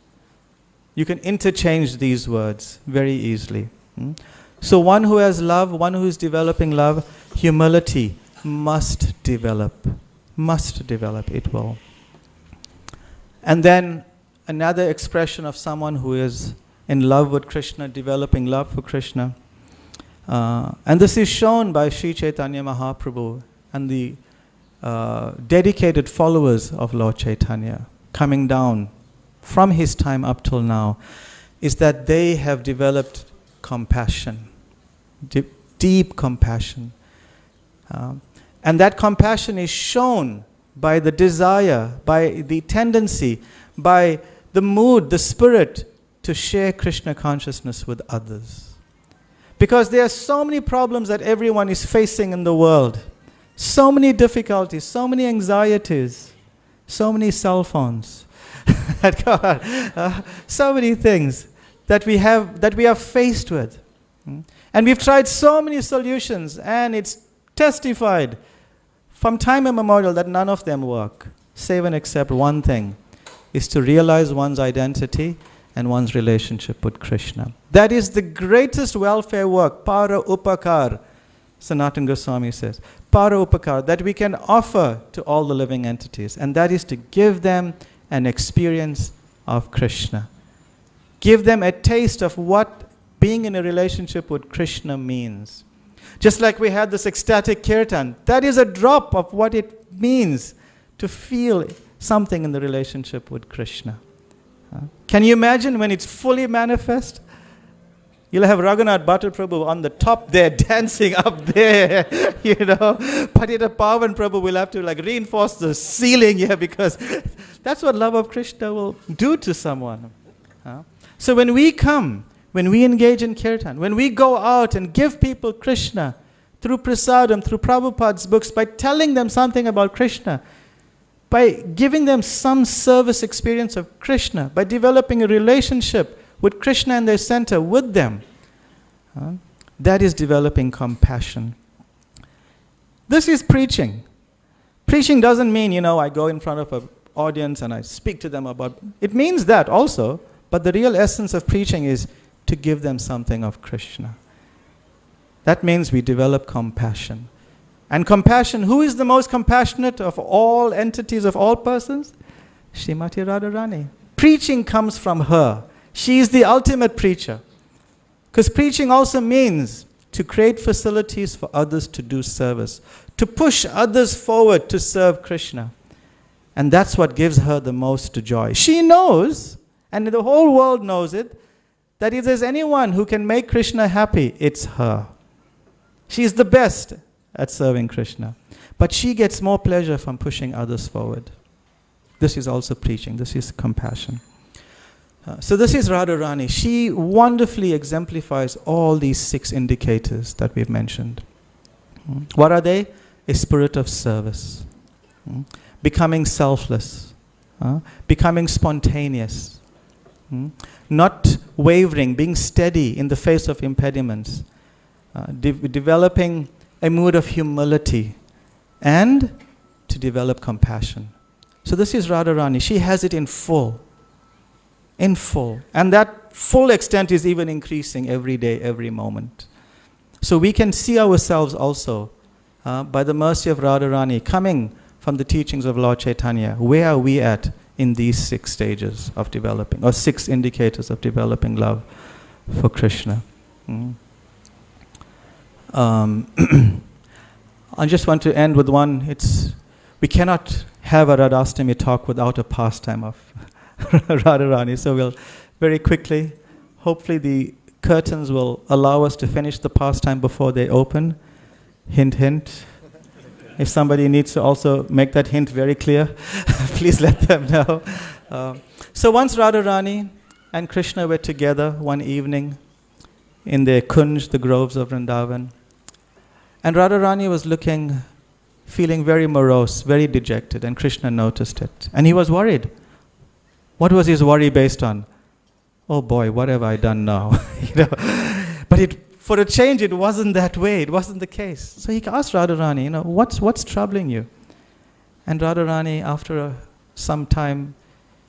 S1: You can interchange these words very easily. So one who has love, one who is developing love, humility must develop. Must develop, it will. And then another expression of someone who is in love with Krishna, developing love for Krishna. And this is shown by Sri Chaitanya Mahaprabhu and the dedicated followers of Lord Chaitanya coming down from his time up till now, is that they have developed compassion, deep compassion. And that compassion is shown by the desire, by the tendency, by the mood, the spirit to share Krishna consciousness with others. Because there are so many problems that everyone is facing in the world. So many difficulties, so many anxieties, so many cell phones. So many things that we are faced with. And we've tried so many solutions, and it's testified from time immemorial that none of them work, save and except one thing, is to realize one's identity and one's relationship with Krishna. That is the greatest welfare work, para upakar, Sanatana Goswami says. Para upakar, that we can offer to all the living entities, and that is to give them an experience of Krishna. Give them a taste of what being in a relationship with Krishna means. Just like we had this ecstatic kirtan, that is a drop of what it means to feel something in the relationship with Krishna. Can you imagine when it's fully manifest? You'll have Raghunath Bhatta Prabhu on the top there, dancing up there, Patita Pavan Prabhu will have to reinforce the ceiling here, because that's what love of Krishna will do to someone. So when we come, when we engage in kirtan, when we go out and give people Krishna through prasadam, through Prabhupada's books, by telling them something about Krishna, by giving them some service experience of Krishna, by developing a relationship with Krishna and their center with them, that is developing compassion. This is preaching. Preaching doesn't mean, I go in front of an audience and I speak to them about... It means that also, but the real essence of preaching is to give them something of Krishna. That means we develop compassion. And compassion, who is the most compassionate of all entities, of all persons? Srimati Radharani. Preaching comes from her. She is the ultimate preacher. Because preaching also means to create facilities for others to do service, to push others forward to serve Krishna. And that's what gives her the most joy. She knows, and the whole world knows it, that if there's anyone who can make Krishna happy, it's her. She's the best at serving Krishna. But she gets more pleasure from pushing others forward. This is also preaching. This is compassion. So this is Radharani. She wonderfully exemplifies all these 6 indicators that we've mentioned. What are they? A spirit of service. Becoming selfless. Becoming spontaneous. Not wavering, being steady in the face of impediments. Developing a mood of humility. And to develop compassion. So this is Radharani. She has it in full. In full. And that full extent is even increasing every day, every moment. So we can see ourselves also, by the mercy of Radharani, coming from the teachings of Lord Chaitanya. Where are we at in these 6 stages of developing, or 6 indicators of developing love for Krishna? I just want to end with one. We cannot have a Radhashtami talk without a pastime of Radharani. So we'll very quickly, hopefully the curtains will allow us to finish the pastime before they open. Hint, hint. If somebody needs to also make that hint very clear, please let them know. So once Radharani and Krishna were together one evening in their kunj, the groves of Vrindavan, and Radharani was feeling very morose, very dejected, and Krishna noticed it. And he was worried. What was his worry based on? Oh boy, what have I done now? But for a change, it wasn't that way. It wasn't the case. So he asked Radharani, what's troubling you? And Radharani, after some time,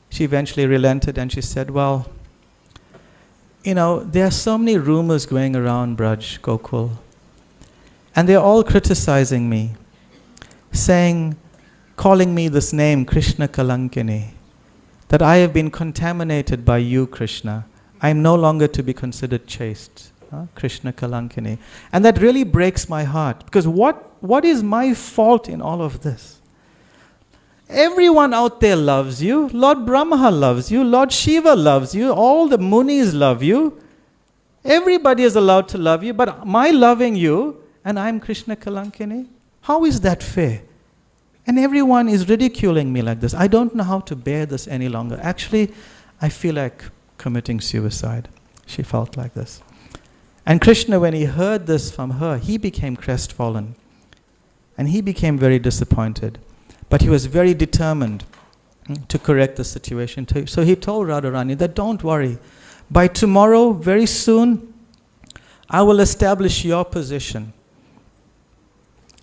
S1: she eventually relented and she said, well, there are so many rumors going around Braj, Gokul, and they're all criticizing me, calling me this name, Krishna Kalankini, that I have been contaminated by you, Krishna. I am no longer to be considered chaste. Krishna Kalankini. And that really breaks my heart, because what is my fault in all of this? Everyone out there loves you. Lord Brahma loves you. Lord Shiva loves you. All the munis love you. Everybody is allowed to love you, but my loving you, and I'm Krishna Kalankini? How is that fair? And everyone is ridiculing me like this. I don't know how to bear this any longer. Actually, I feel like committing suicide. She felt like this. And Krishna, when he heard this from her, he became crestfallen. And he became very disappointed. But he was very determined to correct the situation. So he told Radharani that don't worry. By tomorrow, very soon, I will establish your position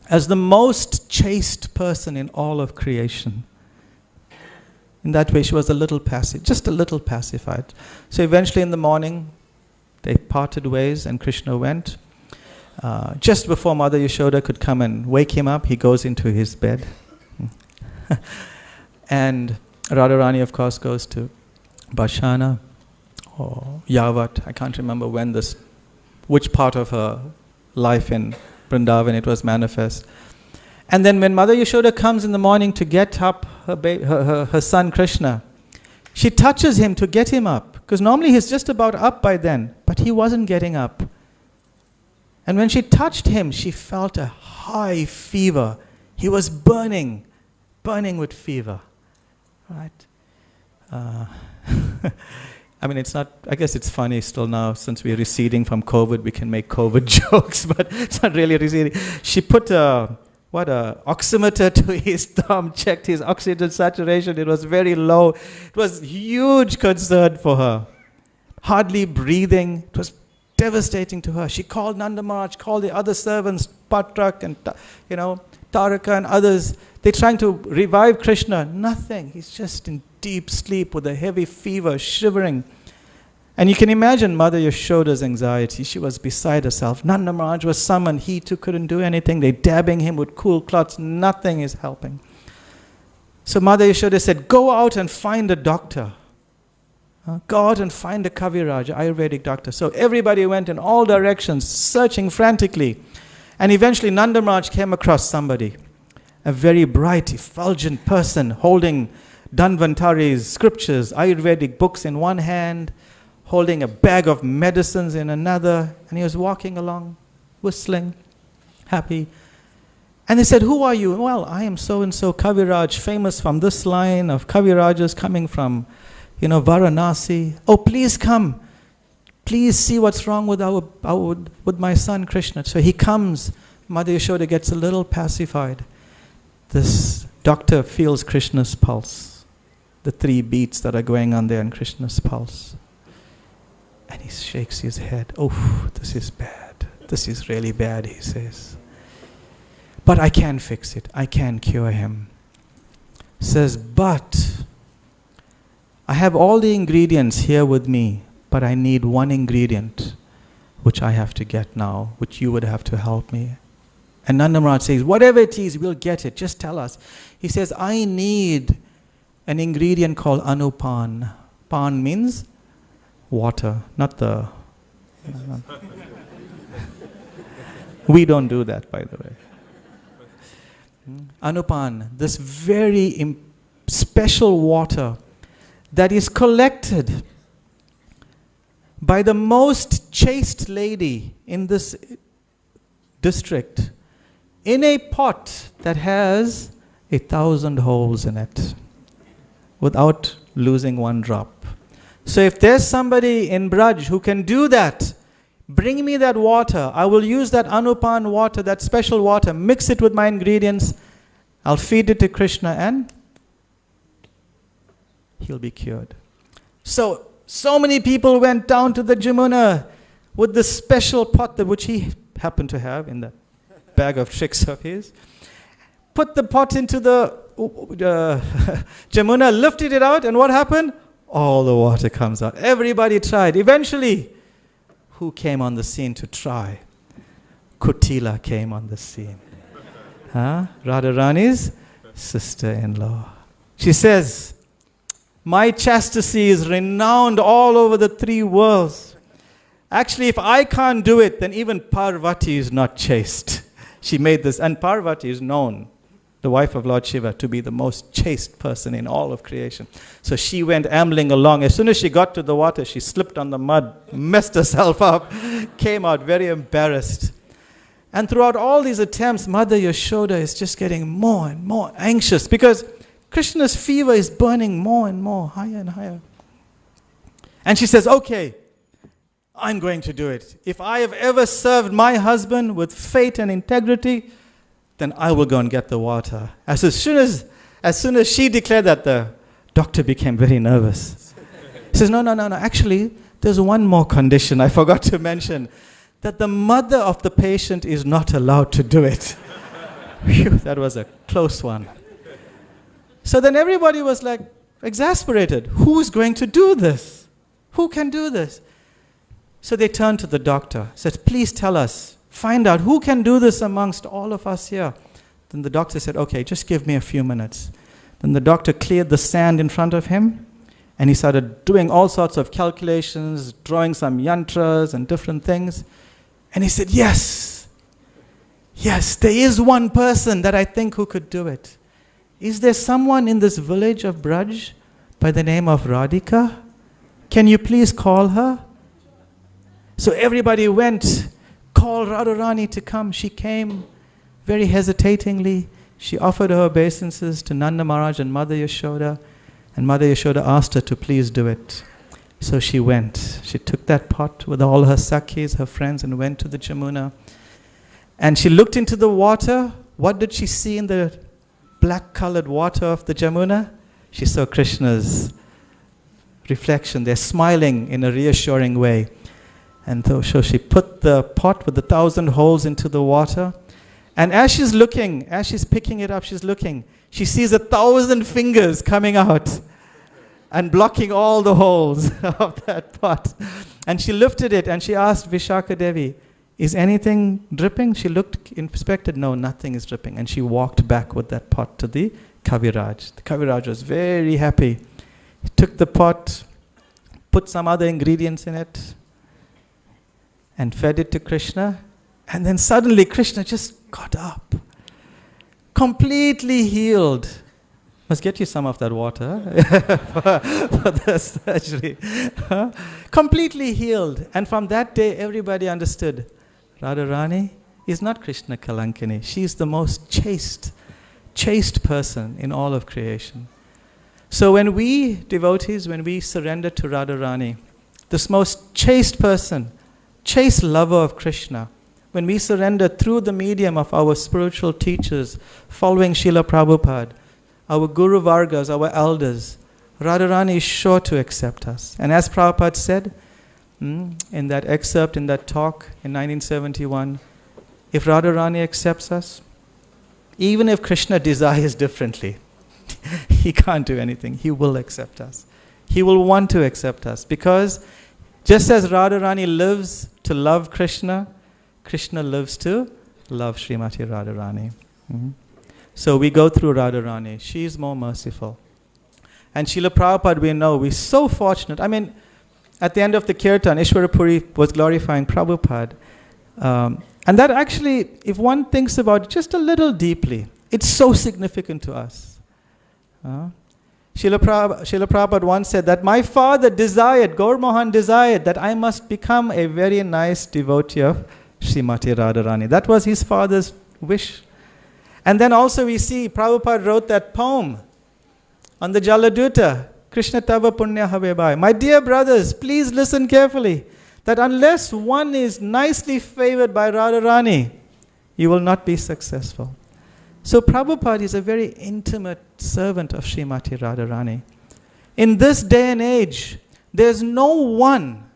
S1: as the most chaste person in all of creation. In that way, she was just a little pacified. So eventually in the morning, they parted ways and Krishna went. Just before Mother Yashoda could come and wake him up, he goes into his bed. And Radharani, of course, goes to Bashana or Yavat. I can't remember which part of her life in Vrindavan it was manifest. And then when Mother Yashoda comes in the morning to get up her son Krishna, she touches him to get him up. Because normally he's just about up by then, but he wasn't getting up. And when she touched him, she felt a high fever. He was burning with fever. Right? I mean, it's not, I guess it's funny still now, since we're receding from COVID, we can make COVID jokes, but it's not really receding. She put a oximeter to his thumb, checked his oxygen saturation. It was very low. It was huge concern for her. Hardly breathing. It was devastating to her. She called Nanda Maharaj, called the other servants, Patrak and Taraka and others. They're trying to revive Krishna. Nothing. He's just in deep sleep with a heavy fever, shivering. And you can imagine Mother Yashoda's anxiety. She was beside herself. Nanda Maharaj was summoned. He too couldn't do anything. They're dabbing him with cool cloths. Nothing is helping. So Mother Yashoda said, go out and find a doctor. Go out and find a Kaviraj, Ayurvedic doctor. So everybody went in all directions, searching frantically. And eventually Nanda Maharaj came across somebody, a very bright, effulgent person holding Dhanvantari's scriptures, Ayurvedic books in one hand, holding a bag of medicines in another. And he was walking along, whistling, happy. And they said, who are you? Well, I am so-and-so Kaviraj, famous from this line of Kavirajas coming from Varanasi. Oh, please come. Please see what's wrong with my son Krishna. So he comes. Mother Yashoda gets a little pacified. This doctor feels Krishna's pulse. The 3 beats that are going on there in Krishna's pulse. And he shakes his head. Oh, this is bad. This is really bad, he says. But I can fix it. I can cure him. Says, but I have all the ingredients here with me, but I need one ingredient, which I have to get now, which you would have to help me. And Nanda Maharaj says, whatever it is, we'll get it. Just tell us. He says, I need an ingredient called anupan. Pan means water, not the... We don't do that, by the way. Anupan, this very special water that is collected by the most chaste lady in this district in a pot that has 1,000 holes in it without losing one drop. So if there's somebody in Braj who can do that, bring me that water. I will use that anupan water, that special water, mix it with my ingredients. I'll feed it to Krishna and he'll be cured. So many people went down to the Jamuna with this special pot which he happened to have in the bag of tricks of his. Put the pot into the Jamuna, lifted it out, and what happened? All the water comes out. Everybody tried. Eventually, who came on the scene to try? Kutila came on the scene. Radharani's sister-in-law. She says, my chastity is renowned all over the 3 worlds. Actually, if I can't do it, then even Parvati is not chaste. She made this, and Parvati is known, the wife of Lord Shiva, to be the most chaste person in all of creation. So she went ambling along. As soon as she got to the water, she slipped on the mud, messed herself up, came out very embarrassed. And throughout all these attempts, Mother Yashoda is just getting more and more anxious because Krishna's fever is burning more and more, higher and higher. And she says, okay, I'm going to do it. If I have ever served my husband with faith and integrity, then I will go and get the water. As soon as she declared that, the doctor became very nervous. He says, no. Actually, there's one more condition I forgot to mention, that the mother of the patient is not allowed to do it. Phew, that was a close one. So then everybody was like exasperated. Who's going to do this? Who can do this? So they turned to the doctor, said, please tell us, find out who can do this amongst all of us here. Then the doctor said, okay, just give me a few minutes. Then the doctor cleared the sand in front of him, and he started doing all sorts of calculations, drawing some yantras and different things. And he said, yes, there is one person that I think who could do it. Is there someone in this village of Braj by the name of Radhika? Can you please call her? So everybody went, called Radharani to come. She came very hesitatingly. She offered her obeisances to Nanda Maharaj and Mother Yashoda, and Mother Yashoda asked her to please do it. So she went. She took that pot with all her sakhis, her friends, and went to the Jamuna. And she looked into the water. What did she see in the black-colored water of the Jamuna? She saw Krishna's reflection. They're smiling in a reassuring way. And so she put the pot with the 1,000 holes into the water. And as she's looking, as she's picking it up, she's looking. She sees 1,000 fingers coming out and blocking all the holes of that pot. And she lifted it and she asked Vishaka Devi, is anything dripping? She looked, inspected, no, nothing is dripping. And she walked back with that pot to the Kaviraj. The Kaviraj was very happy. He took the pot, put some other ingredients in it, and fed it to Krishna. And then suddenly Krishna just got up, completely healed. Must get you some of that water for the surgery. Completely healed. And from that day, everybody understood, Radharani is not Krishna Kalankini. She's the most chaste person in all of creation. So when we devotees, when we surrender to Radharani, this most chaste person, chaste lover of Krishna, when we surrender through the medium of our spiritual teachers, following Srila Prabhupada, our Guru Vargas, our elders, Radharani is sure to accept us. And as Prabhupada said, in that excerpt, in that talk in 1971, if Radharani accepts us, even if Krishna desires differently, he can't do anything. He will accept us. He will want to accept us, because just as Radharani lives to love Krishna, Krishna lives to love Srimati Radharani. So we go through Radharani. She is more merciful. And Srila Prabhupada, we know, we're so fortunate. I mean, at the end of the kirtan, Ishwarapuri was glorifying Prabhupada. And that actually, if one thinks about it just a little deeply, it's so significant to us. Srila Prabhupada once said that my father desired, Gaur Mohan desired, that I must become a very nice devotee of Srimati Radharani. That was his father's wish. And then also we see Prabhupada wrote that poem on the Jaladuta, Krishna Tava Punya Have Bhai. My dear brothers, please listen carefully, that unless one is nicely favored by Radharani, you will not be successful. So Prabhupada is a very intimate servant of Srimati Radharani. In this day and age, there's no one,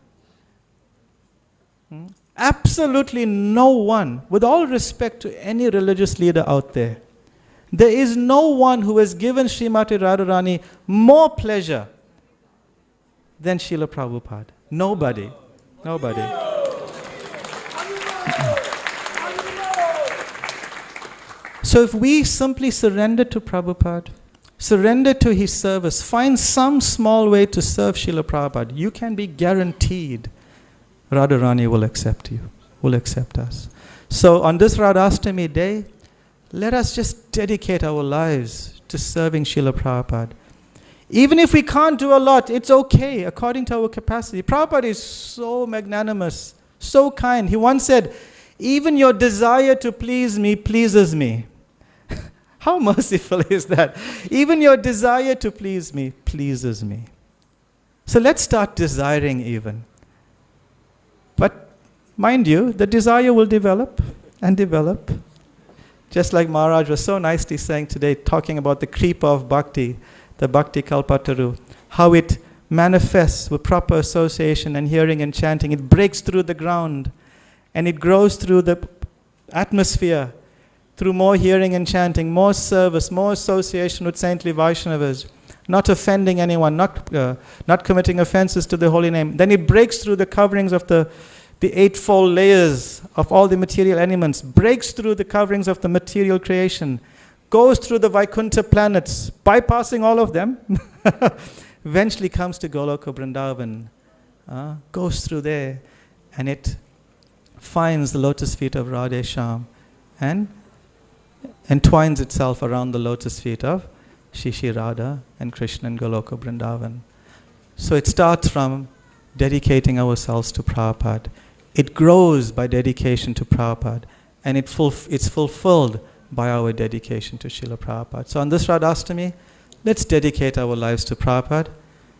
S1: absolutely no one, with all respect to any religious leader out there, there is no one who has given Srimati Radharani more pleasure than Srila Prabhupada. Nobody. Nobody. So if we simply surrender to Prabhupada, surrender to his service, find some small way to serve Srila Prabhupada, you can be guaranteed Radharani will accept you, will accept us. So on this Radhashtami day, let us just dedicate our lives to serving Srila Prabhupada. Even if we can't do a lot, it's okay, according to our capacity. Prabhupada is so magnanimous, so kind. He once said, even your desire to please me pleases me. How merciful is that? Even your desire to please me pleases me. So let's start desiring even. But mind you, the desire will develop and develop. Just like Maharaj was so nicely saying today, talking about the creep of bhakti, the bhakti kalpataru, how it manifests with proper association and hearing and chanting. It breaks through the ground and it grows through the atmosphere, through more hearing and chanting, more service, more association with saintly Vaishnavas, not offending anyone, not committing offenses to the holy name. Then it breaks through the coverings of the eightfold layers of all the material elements, breaks through the coverings of the material creation, goes through the Vaikuntha planets, bypassing all of them, eventually comes to Goloka Vrindavan, goes through there, and it finds the lotus feet of Radheshyam and entwines itself around the lotus feet of Shishi Radha and Krishna and Goloka Vrindavan. So it starts from dedicating ourselves to Prabhupada. It grows by dedication to Prabhupada, and it's fulfilled by our dedication to Srila Prabhupada. So on this Radhashtami, let's dedicate our lives to Prabhupada,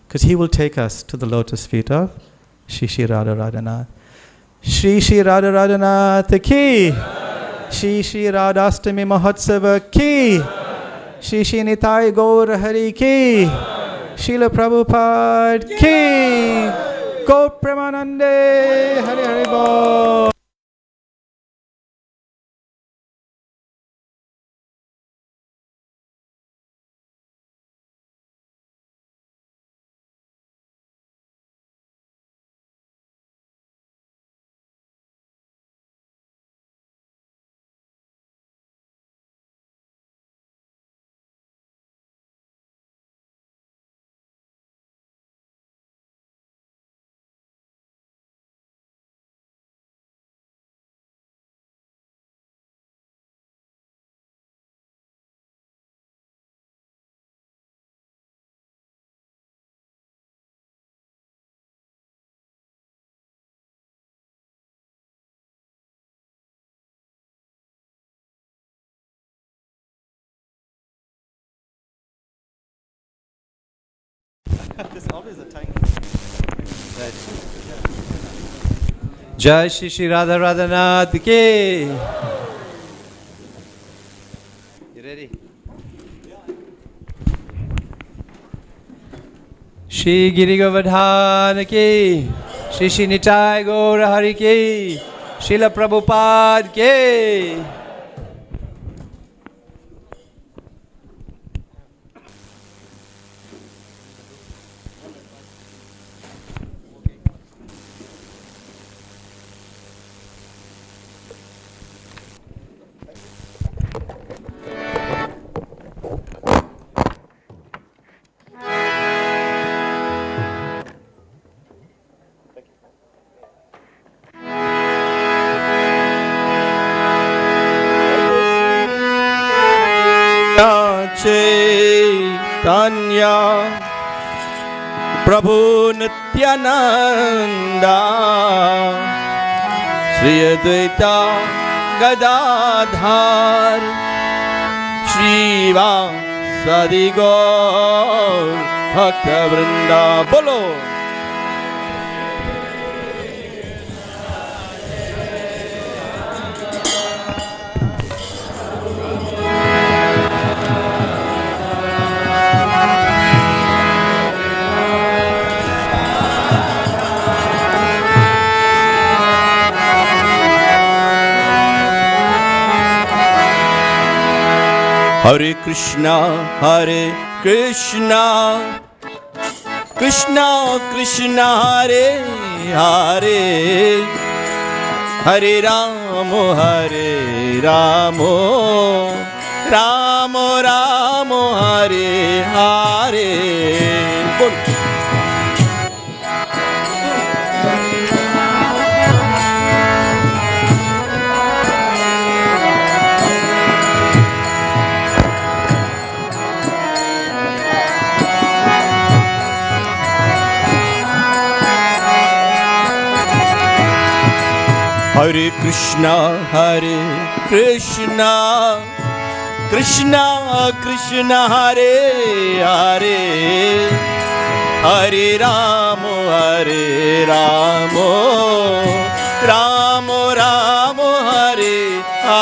S1: because he will take us to the lotus feet of Shri Shri Radha Radhanath. Shri Shri Radha Radhanath ki, Shri Shri Radhashtami Mahotsava ki, Shri Shri Nitai Gaur Hari ki, Srila Prabhupada ki, Gaur Premanande, Hari Hari Bol. There's always a time.
S3: Jai Shri Shri Radha Radhanath ki. You ready? Shri Giri Govardhana ki, Shri Shri Nitai Gaur Hari ki, Srila Prabhupada ki.
S4: Chaitanya Prabhu Nityananda Shri Advaita Gadadhar Shri Vasadi Gaur Bhakta Vrinda Bolo. Hare Krishna, Krishna Krishna Hare Hare, Hare Ramo, Ramo Ramo, Hare Hare. Hare Krishna, Krishna Krishna Hare Hare, Hare Ramo, Ramo Ramo, Hare Hare.